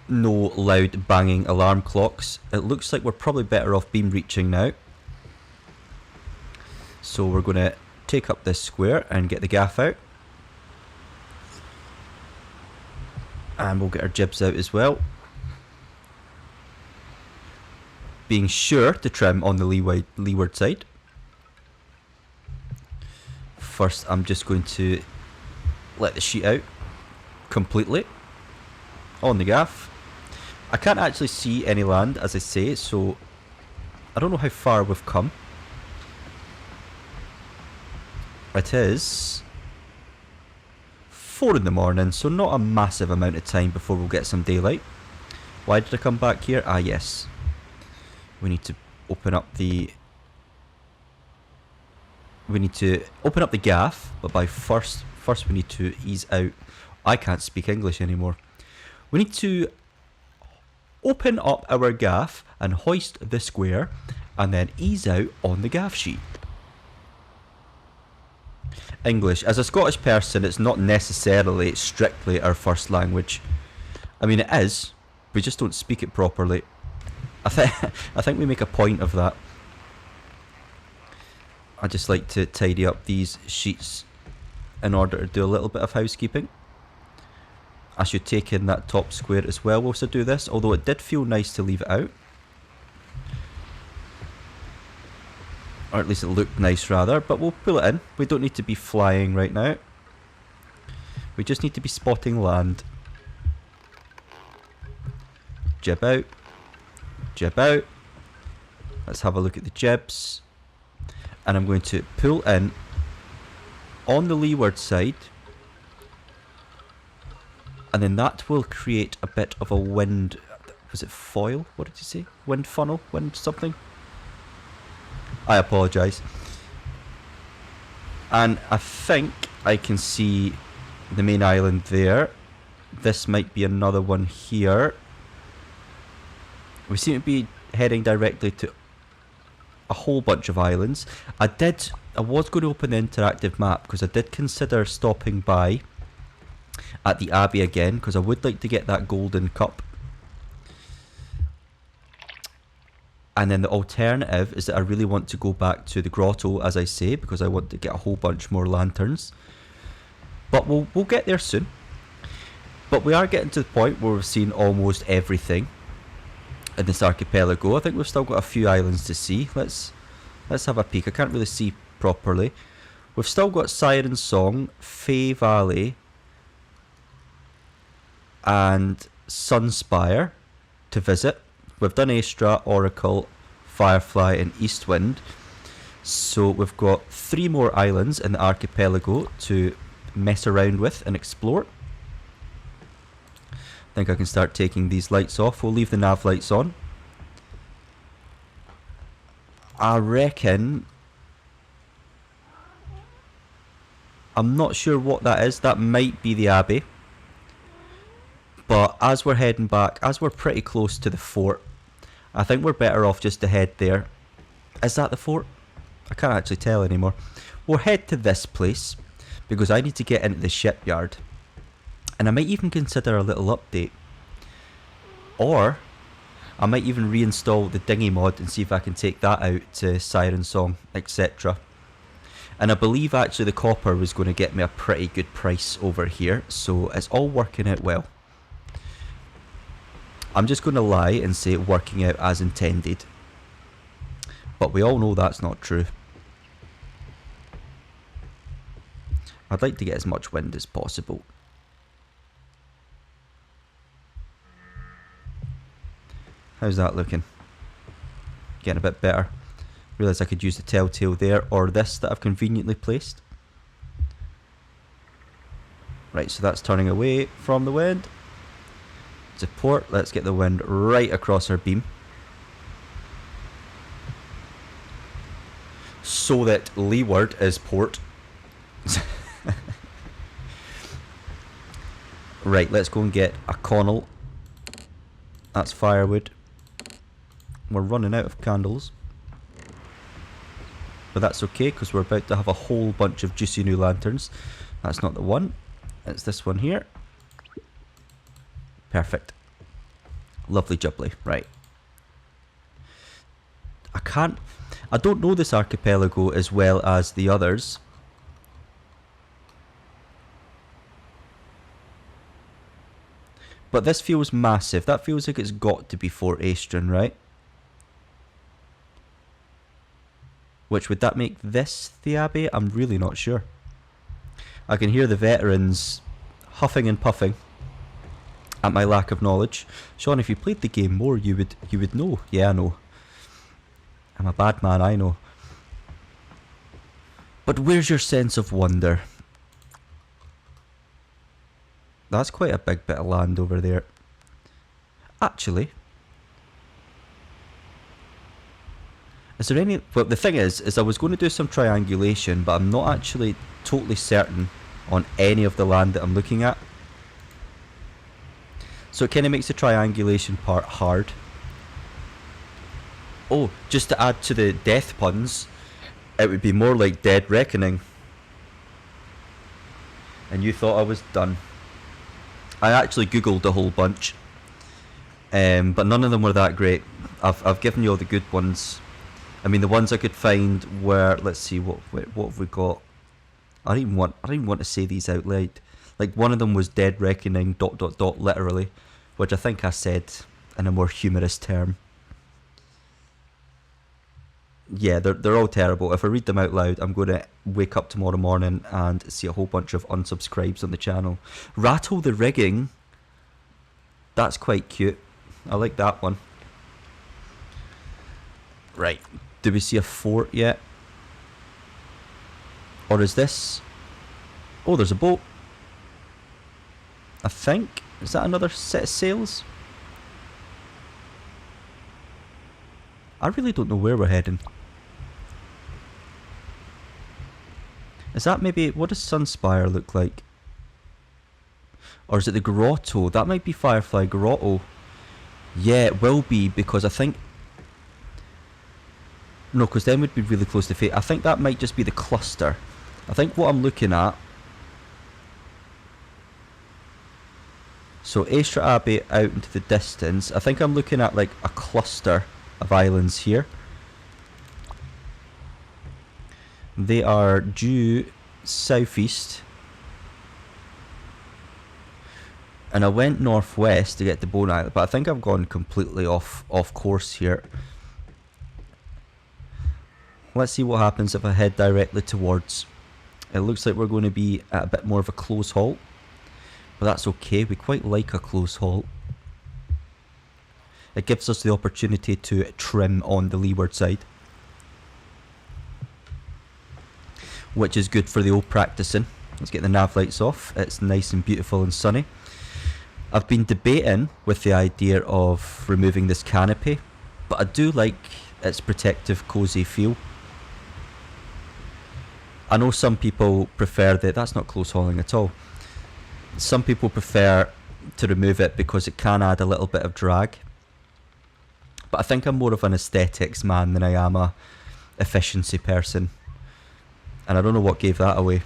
No loud banging alarm clocks. It looks like we're probably better off beam reaching now. So we're going to take up this square and get the gaff out. And we'll get our jibs out as well. Being sure to trim on the leeward side. First I'm just going to let the sheet out completely on the gaff. I can't actually see any land as I say, so I don't know how far we've come. It is 4 in the morning, so not a massive amount of time before we'll get some daylight. Why did I come back here? Ah yes, we need to open up the gaff, but by first we need to ease out. I can't speak English anymore. We need to open up our gaff and hoist the square and then ease out on the gaff sheet. English, as a Scottish person, it's not necessarily strictly our first language. I mean it is, we just don't speak it properly. I think we make a point of that. I just like to tidy up these sheets in order to do a little bit of housekeeping. I should take in that top square as well whilst I do this, although it did feel nice to leave it out. Or at least it looked nice rather, but we'll pull it in. We don't need to be flying right now. We just need to be spotting land. Jib out. Jib out. Let's have a look at the jibs. And I'm going to pull in on the leeward side, and then that will create a bit of a wind. Was it foil? What did you say? Wind funnel? Wind something? I apologise. And I think I can see the main island there. This might be another one here. We seem to be heading directly to a whole bunch of islands. I was going to open the interactive map because I did consider stopping by at the Abbey again because I would like to get that golden cup. And then the alternative is that I really want to go back to the grotto, as I say, because I want to get a whole bunch more lanterns. But we'll get there soon. But we are getting to the point where we've seen almost everything in this archipelago. I think we've still got a few islands to see. Let's have a peek. I can't really see properly. We've still got Siren Song, Fey Valley, and Sunspire to visit. We've done Astra, Oracle, Firefly and Eastwind. So we've got 3 more islands in the archipelago to mess around with and explore. I think I can start taking these lights off. We'll leave the nav lights on. I reckon... I'm not sure what that is. That might be the Abbey. But as we're heading back, as we're pretty close to the fort, I think we're better off just to head there. Is that the fort? I can't actually tell anymore. We'll head to this place because I need to get into the shipyard. And I might even consider a little update. Or I might even reinstall the dinghy mod and see if I can take that out to Siren Song, etc. And I believe actually the copper was going to get me a pretty good price over here. So it's all working out well. I'm just going to lie and say working out as intended. But we all know that's not true. I'd like to get as much wind as possible. How's that looking? Getting a bit better. Realised I could use the telltale there or this that I've conveniently placed. Right, so that's turning away from the wind. To port, let's get the wind right across our beam. So that leeward is port. Right, let's go and get a connel. That's firewood. We're running out of candles. But that's okay, because we're about to have a whole bunch of juicy new lanterns. That's not the one. It's this one here. Perfect. Lovely jubbly. Right. I don't know this archipelago as well as the others. But this feels massive. That feels like it's got to be Fort Astron, right? Which, would that make this the Abbey? I'm really not sure. I can hear the veterans huffing and puffing at my lack of knowledge. Sean, if you played the game more, you would know. Yeah, I know. I'm a bad man, I know. But where's your sense of wonder? That's quite a big bit of land over there. Actually, is there any... Well, the thing is I was going to do some triangulation, but I'm not actually totally certain on any of the land that I'm looking at. So it kind of makes the triangulation part hard. Oh, just to add to the death puns, it would be more like Dead Reckoning. And you thought I was done. I actually googled a whole bunch, but none of them were that great. I've given you all the good ones. I mean, the ones I could find were, let's see, what have we got? I don't even want to say these out loud. Like, one of them was Dead Reckoning ... literally, which I think I said in a more humorous term. Yeah, they're all terrible. If I read them out loud, I'm going to wake up tomorrow morning and see a whole bunch of unsubscribes on the channel. Rattle the Rigging. That's quite cute. I like that one. Right. Do we see a fort yet? Or is this... Oh, there's a boat. I think. Is that another set of sails? I really don't know where we're heading. Is that maybe... What does Sunspire look like? Or is it the grotto? That might be Firefly Grotto. Yeah, it will be, because I think... No, because then we'd be really close to Fate. I think that might just be the cluster. I think what I'm looking at... So, Aestra Abbey out into the distance. I think I'm looking at like a cluster of islands here. They are due southeast. And I went northwest to get to Bone Island, but I think I've gone completely off course here. Let's see what happens if I head directly towards. It looks like we're going to be at a bit more of a close halt. But that's okay, we quite like a close halt. It gives us the opportunity to trim on the leeward side, which is good for the old practicing. Let's get the nav lights off. It's nice and beautiful and sunny. I've been debating with the idea of removing this canopy, but I do like its protective, cosy feel. I know some people prefer that. That's not close hauling at all. Some people prefer to remove it because it can add a little bit of drag. But I think I'm more of an aesthetics man than I am a efficiency person. And I don't know what gave that away.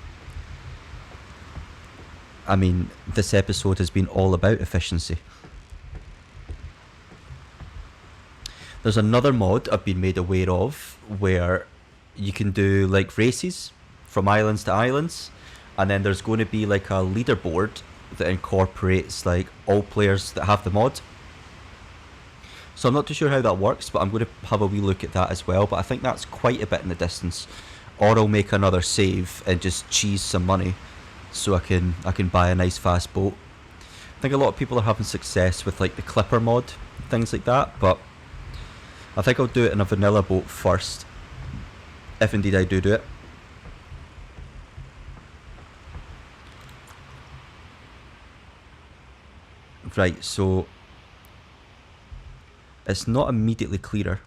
I mean, this episode has been all about efficiency. There's another mod I've been made aware of where you can do like races from islands to islands. And then there's going to be like a leaderboard that incorporates like all players that have the mod. So I'm not too sure how that works, but I'm going to have a wee look at that as well. But I think that's quite a bit in the distance. Or I'll make another save and just cheese some money so I can buy a nice fast boat. I think a lot of people are having success with like the Clipper mod, things like that. But I think I'll do it in a vanilla boat first, if indeed I do it. Right, so it's not immediately clearer,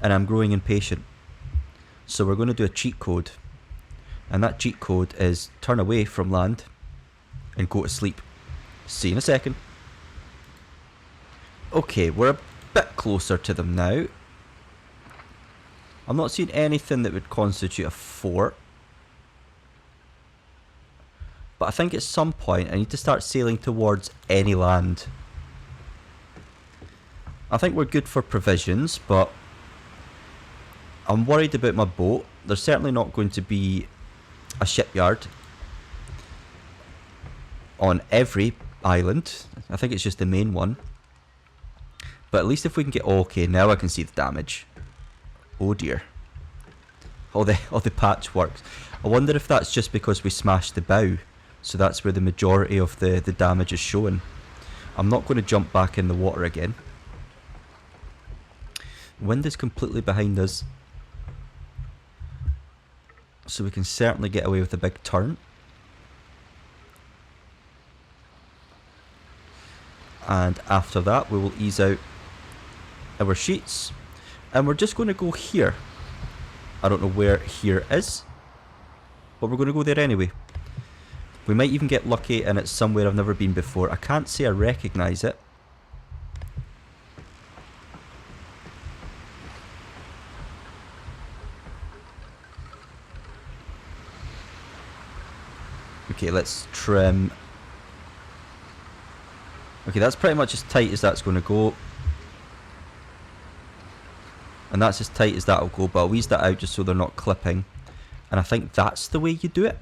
and I'm growing impatient. So we're going to do a cheat code, and that cheat code is turn away from land and go to sleep. See you in a second. Okay, we're a bit closer to them now. I'm not seeing anything that would constitute a fort. But I think at some point I need to start sailing towards any land. I think we're good for provisions, but I'm worried about my boat. There's certainly not going to be a shipyard on every island. I think it's just the main one. But at least if we can get... Okay, now I can see the damage. Oh dear. All the patchworks. I wonder if that's just because we smashed the bow. So that's where the majority of the damage is showing. I'm not going to jump back in the water again. Wind is completely behind us. So we can certainly get away with a big turn. And after that we will ease out our sheets. And we're just going to go here. I don't know where here is, but we're going to go there anyway. We might even get lucky and it's somewhere I've never been before. I can't say I recognise it. Okay, let's trim. Okay, that's pretty much as tight as that's going to go. And that's as tight as that'll go, but I'll ease that out just so they're not clipping. And I think that's the way you do it.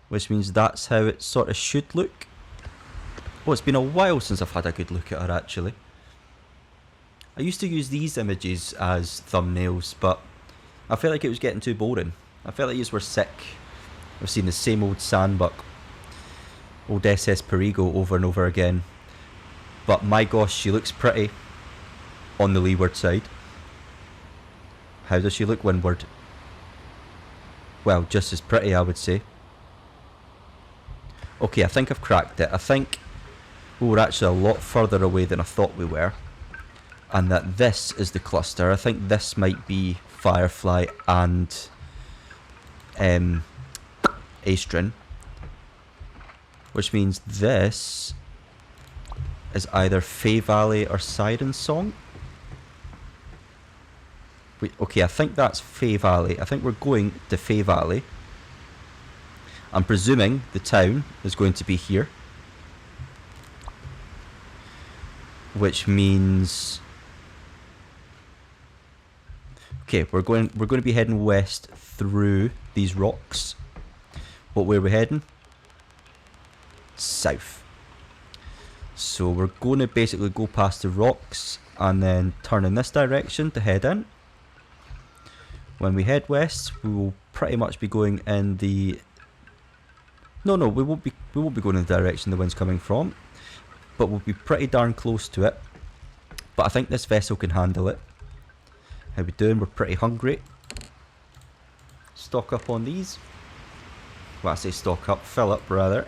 Which means that's how it sort of should look. Oh, it's been a while since I've had a good look at her actually. I used to use these images as thumbnails, but I felt like it was getting too boring. I felt like you were sick of seeing the same old sandbuck, old SS Perigo over and over again. But my gosh, she looks pretty on the leeward side. How does she look windward? Well, just as pretty, I would say. Okay, I think I've cracked it. I think we were actually a lot further away than I thought we were. And that this is the cluster. I think this might be Firefly and Aestrin. Which means this is either Fey Valley or Siren Song. Wait, okay, I think that's Fey Valley. I think we're going to Fey Valley. I'm presuming the town is going to be here. Which means... Okay, we're going to be heading west through these rocks. What way are we heading? South. So we're going to basically go past the rocks and then turn in this direction to head in. When we head west, we will pretty much be going in the... No, we won't be going in the direction the wind's coming from, but we'll be pretty darn close to it. But I think this vessel can handle it. How we doing? We're pretty hungry. Stock up on these. Well, I say stock up, fill up rather.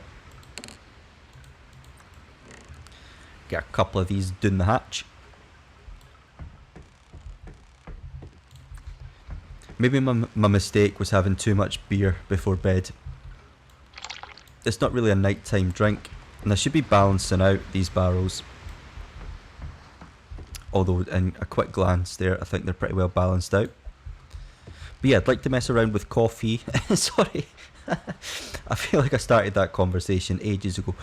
Get a couple of these down the hatch. Maybe my mistake was having too much beer before bed. It's not really a nighttime drink, and I should be balancing out these barrels. Although in a quick glance there, I think they're pretty well balanced out. But yeah, I'd like to mess around with coffee. Sorry, I feel like I started that conversation ages ago.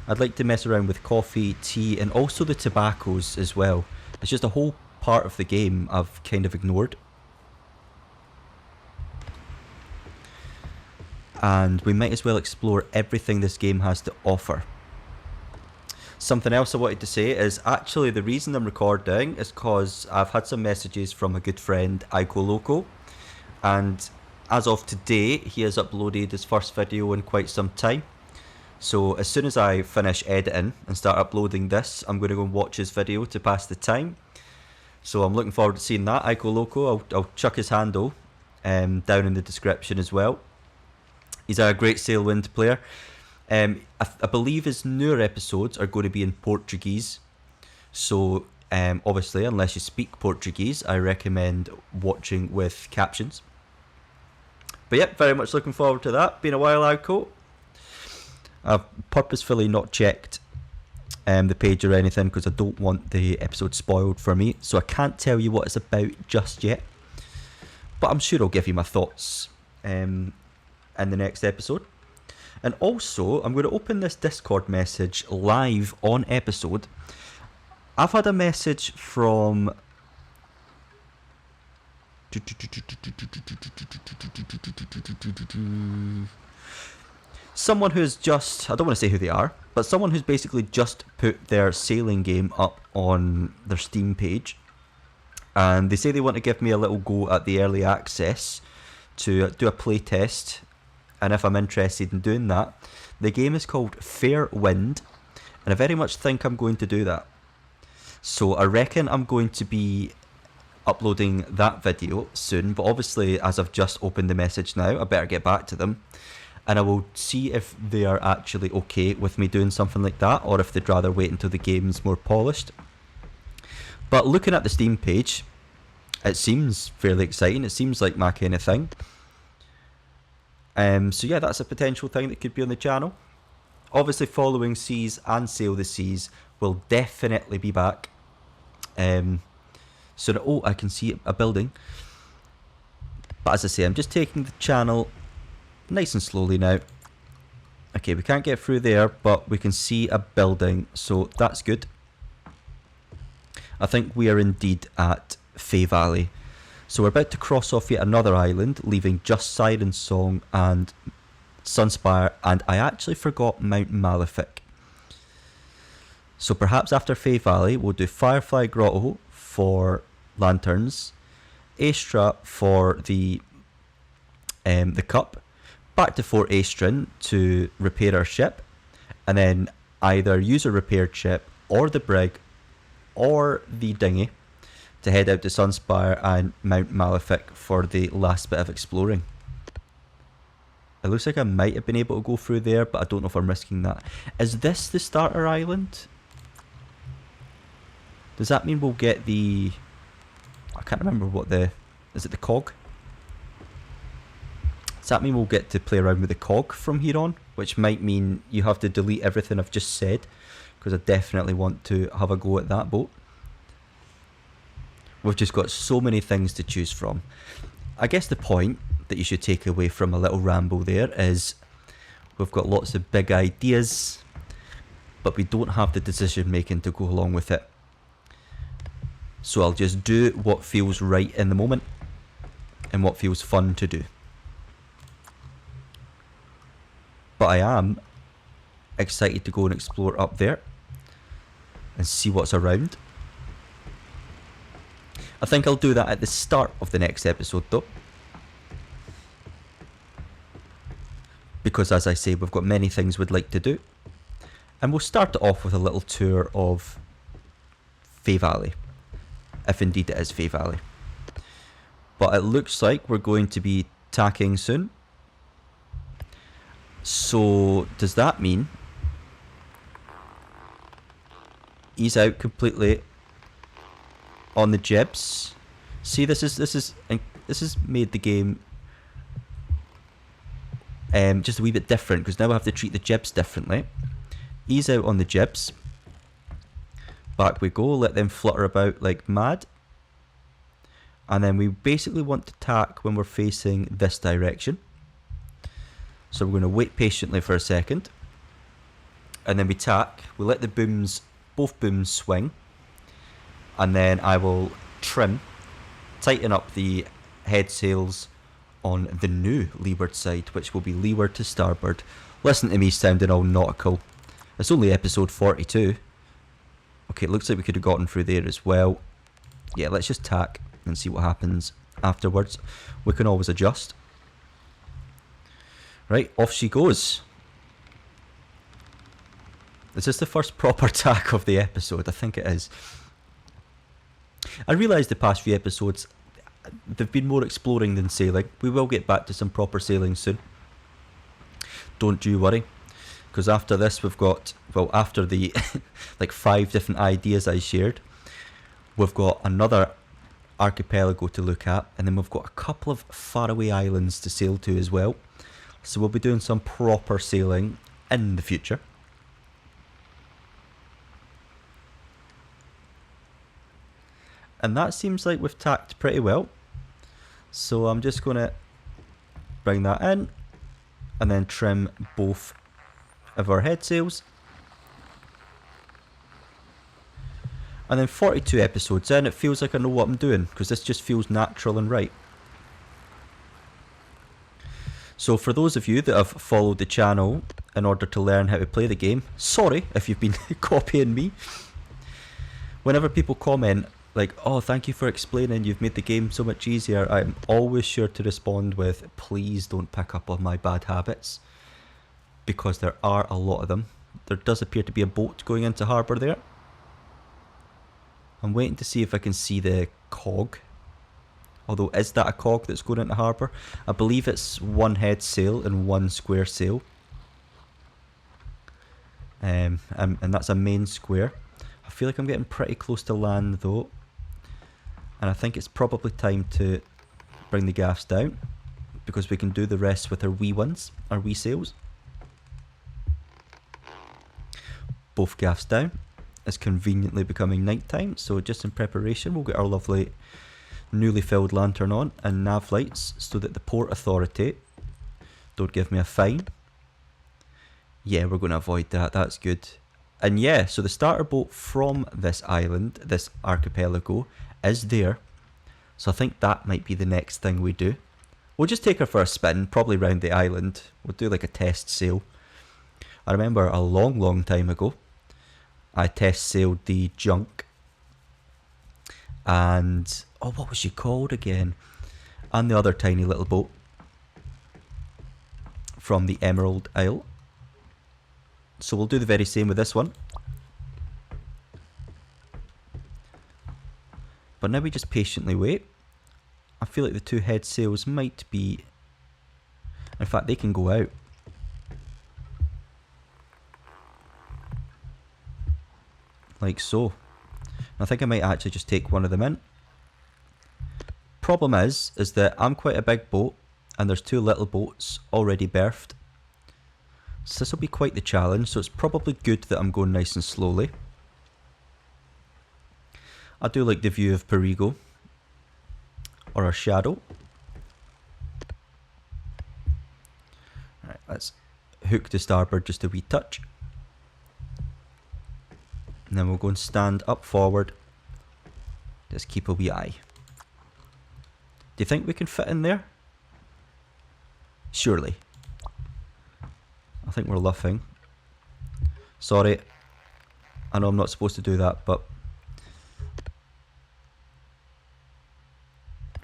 I'd like to mess around with coffee, tea, and also the tobaccos as well. It's just a whole part of the game I've kind of ignored. And we might as well explore everything this game has to offer. Something else I wanted to say is actually the reason I'm recording is because I've had some messages from a good friend, Ico Loco, and as of today he has uploaded his first video in quite some time. So as soon as I finish editing and start uploading this, I'm going to go and watch his video to pass the time. So I'm looking forward to seeing that. Ico Loco, I'll chuck his handle down in the description as well. He's a great Sailwind player. I believe his newer episodes are going to be in Portuguese. So obviously, unless you speak Portuguese, I recommend watching with captions. But yeah, very much looking forward to that. Been a while, Ico. I've purposefully not checked the page or anything because I don't want the episode spoiled for me. So I can't tell you what it's about just yet. But I'm sure I'll give you my thoughts in the next episode. And also, I'm going to open this Discord message live on episode. I've had a message from... someone who's just... I don't want to say who they are, but someone who's basically just put their sailing game up on their Steam page. And they say they want to give me a little go at the early access to do a playtest. And if I'm interested in doing that, the game is called Sailwind, and I very much think I'm going to do that. So I reckon I'm going to be uploading that video soon, but obviously as I've just opened the message now, I better get back to them. And I will see if they are actually okay with me doing something like that, or if they'd rather wait until the game's more polished. But looking at the Steam page, it seems fairly exciting. It seems like my kind of thing. So yeah, that's a potential thing that could be on the channel. Obviously, Following Seas and Sail the Seas will definitely be back. So that, oh, I can see a building. But as I say, I'm just taking the channel nice and slowly now. Okay, we can't get through there, but we can see a building, so that's good. I think we are indeed at Fey Valley. So we're about to cross off yet another island, leaving just Siren Song and Sunspire, and I actually forgot Mount Malefic. So perhaps after Fey Valley, we'll do Firefly Grotto for lanterns, Astra for the cup, back to Fort Aestrin to repair our ship, and then either use a repaired ship or the brig or the dinghy to head out to Sunspire and Mount Malefic for the last bit of exploring. It looks like I might have been able to go through there, but I don't know if I'm risking that. Is this the starter island? Does that mean we'll get the... I can't remember what the... Is it the cog? Does that mean we'll get to play around with the cog from here on? Which might mean you have to delete everything I've just said, because I definitely want to have a go at that boat. We've just got so many things to choose from. I guess the point that you should take away from a little ramble there is we've got lots of big ideas, but we don't have the decision making to go along with it. So I'll just do what feels right in the moment and what feels fun to do. But I am excited to go and explore up there and see what's around. I think I'll do that at the start of the next episode though, because as I say, we've got many things we'd like to do, and we'll start it off with a little tour of Fey Valley, if indeed it is Fey Valley. But it looks like we're going to be tacking soon. So does that mean ease out completely on the jibs? See, this has made the game just a wee bit different, because now I have to treat the jibs differently. Ease out on the jibs. Back we go, let them flutter about like mad. And then we basically want to tack when we're facing this direction. So we're going to wait patiently for a second. And then we tack, we let the booms, both booms swing. And then I will trim, tighten up the head sails on the new leeward side, which will be leeward to starboard. Listen to me sounding all nautical. It's only episode 42. Okay, it looks like we could have gotten through there as well. Yeah, let's just tack and see what happens afterwards. We can always adjust. Right, off she goes. Is this the first proper tack of the episode? I think it is. I realised the past few episodes, they've been more exploring than sailing. We will get back to some proper sailing soon. Don't you worry. Because after this we've got, well, after the like 5 different ideas I shared, we've got another archipelago to look at, and then we've got a couple of faraway islands to sail to as well. So we'll be doing some proper sailing in the future. And that seems like we've tacked pretty well. So I'm just going to bring that in and then trim both of our head sails. And then 42 episodes in, it feels like I know what I'm doing, because this just feels natural and right. So for those of you that have followed the channel in order to learn how to play the game, sorry if you've been copying me. Whenever people comment like, oh, thank you for explaining, you've made the game so much easier, I'm always sure to respond with, please don't pick up on my bad habits, because there are a lot of them. There does appear to be a boat going into harbour there. I'm waiting to see if I can see the cog. Although, is that a cog that's going into harbour? I believe it's one head sail and one square sail. And that's a main square. I feel like I'm getting pretty close to land though. And I think it's probably time to bring the gaffs down, because we can do the rest with our wee ones, our wee sails. Both gaffs down. It's conveniently becoming night time, so just in preparation we'll get our lovely newly filled lantern on and nav lights, so that the Port Authority don't give me a fine. Yeah, we're going to avoid that, that's good. And yeah, so the starter boat from this island, this archipelago, is there. So I think that might be the next thing we do. We'll just take her for a spin, probably round the island. We'll do like a test sail. I remember a long time ago, I test sailed the junk. And, oh, what was she called again? And the other tiny little boat from the Emerald Isle. So we'll do the very same with this one. But now we just patiently wait. I feel like the 2 head sails might be... In fact, they can go out. Like so. I think I might actually just take one of them in. Problem is that I'm quite a big boat and there's 2 little boats already berthed. So this will be quite the challenge, so it's probably good that I'm going nice and slowly. I do like the view of Perigo. Or a shadow. Right, let's hook to starboard just a wee touch. And then we'll go and stand up forward. Just keep a wee eye. Do you think we can fit in there? Surely. I think we're luffing. Sorry. I know I'm not supposed to do that, but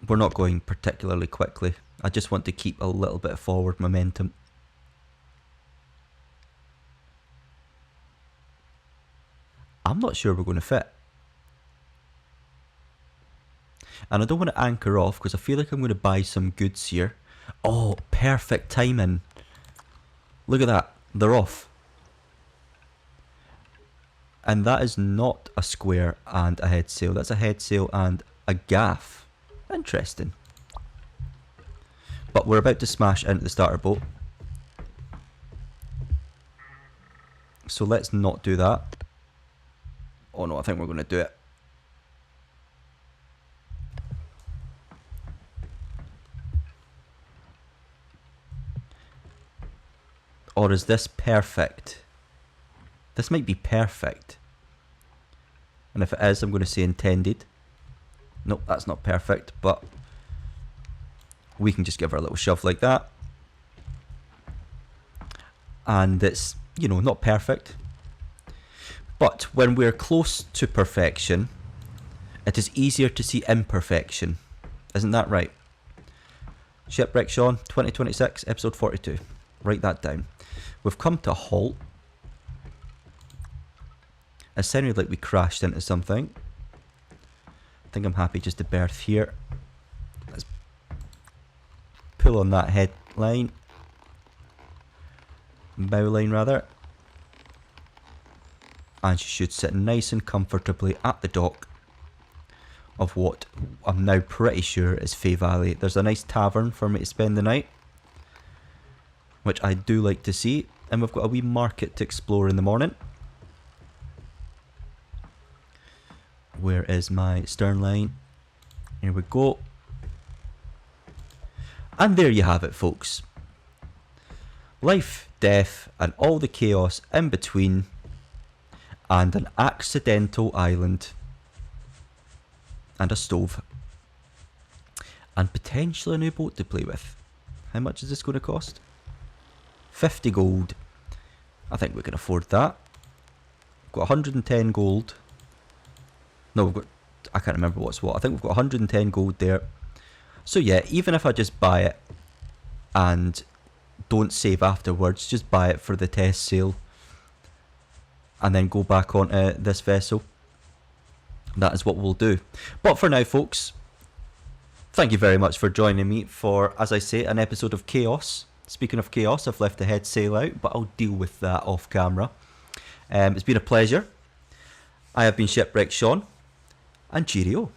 we're not going particularly quickly. I just want to keep a little bit of forward momentum. I'm not sure we're going to fit. And I don't want to anchor off because I feel like I'm going to buy some goods here. Oh, perfect timing. Look at that. They're off. And that is not a square and a head sail. That's a head sail and a gaff. Interesting. But we're about to smash into the starter boat. So let's not do that. Oh no, I think we're going to do it. Or is this perfect? This might be perfect. And if it is, I'm going to say intended. Nope, that's not perfect, but we can just give her a little shove like that. And it's, you know, not perfect. But when we're close to perfection, it is easier to see imperfection. Isn't that right? Shipwreck Sean, 2026, episode 42. Write that down. We've come to a halt. It sounded like we crashed into something. I think I'm happy just to berth here. Let's pull on that head line. Bow line rather. And she should sit nice and comfortably at the dock of what I'm now pretty sure is Fay Valley. There's a nice tavern for me to spend the night, which I do like to see. And we've got a wee market to explore in the morning. Where is my stern line? Here we go. And there you have it, folks. Life, death, and all the chaos in between. And an accidental island. And a stove. And potentially a new boat to play with. How much is this going to cost? 50 gold. I think we can afford that. We've got 110 gold. No, we've got... I can't remember what's what. I think we've got 110 gold there. So yeah, even if I just buy it and don't save afterwards, just buy it for the test sail and then go back onto this vessel. That is what we'll do. But for now, folks, thank you very much for joining me for, as I say, an episode of Chaos. Speaking of chaos, I've left the head sail out, but I'll deal with that off camera. It's been a pleasure. I have been Shipwreck Sean, and cheerio.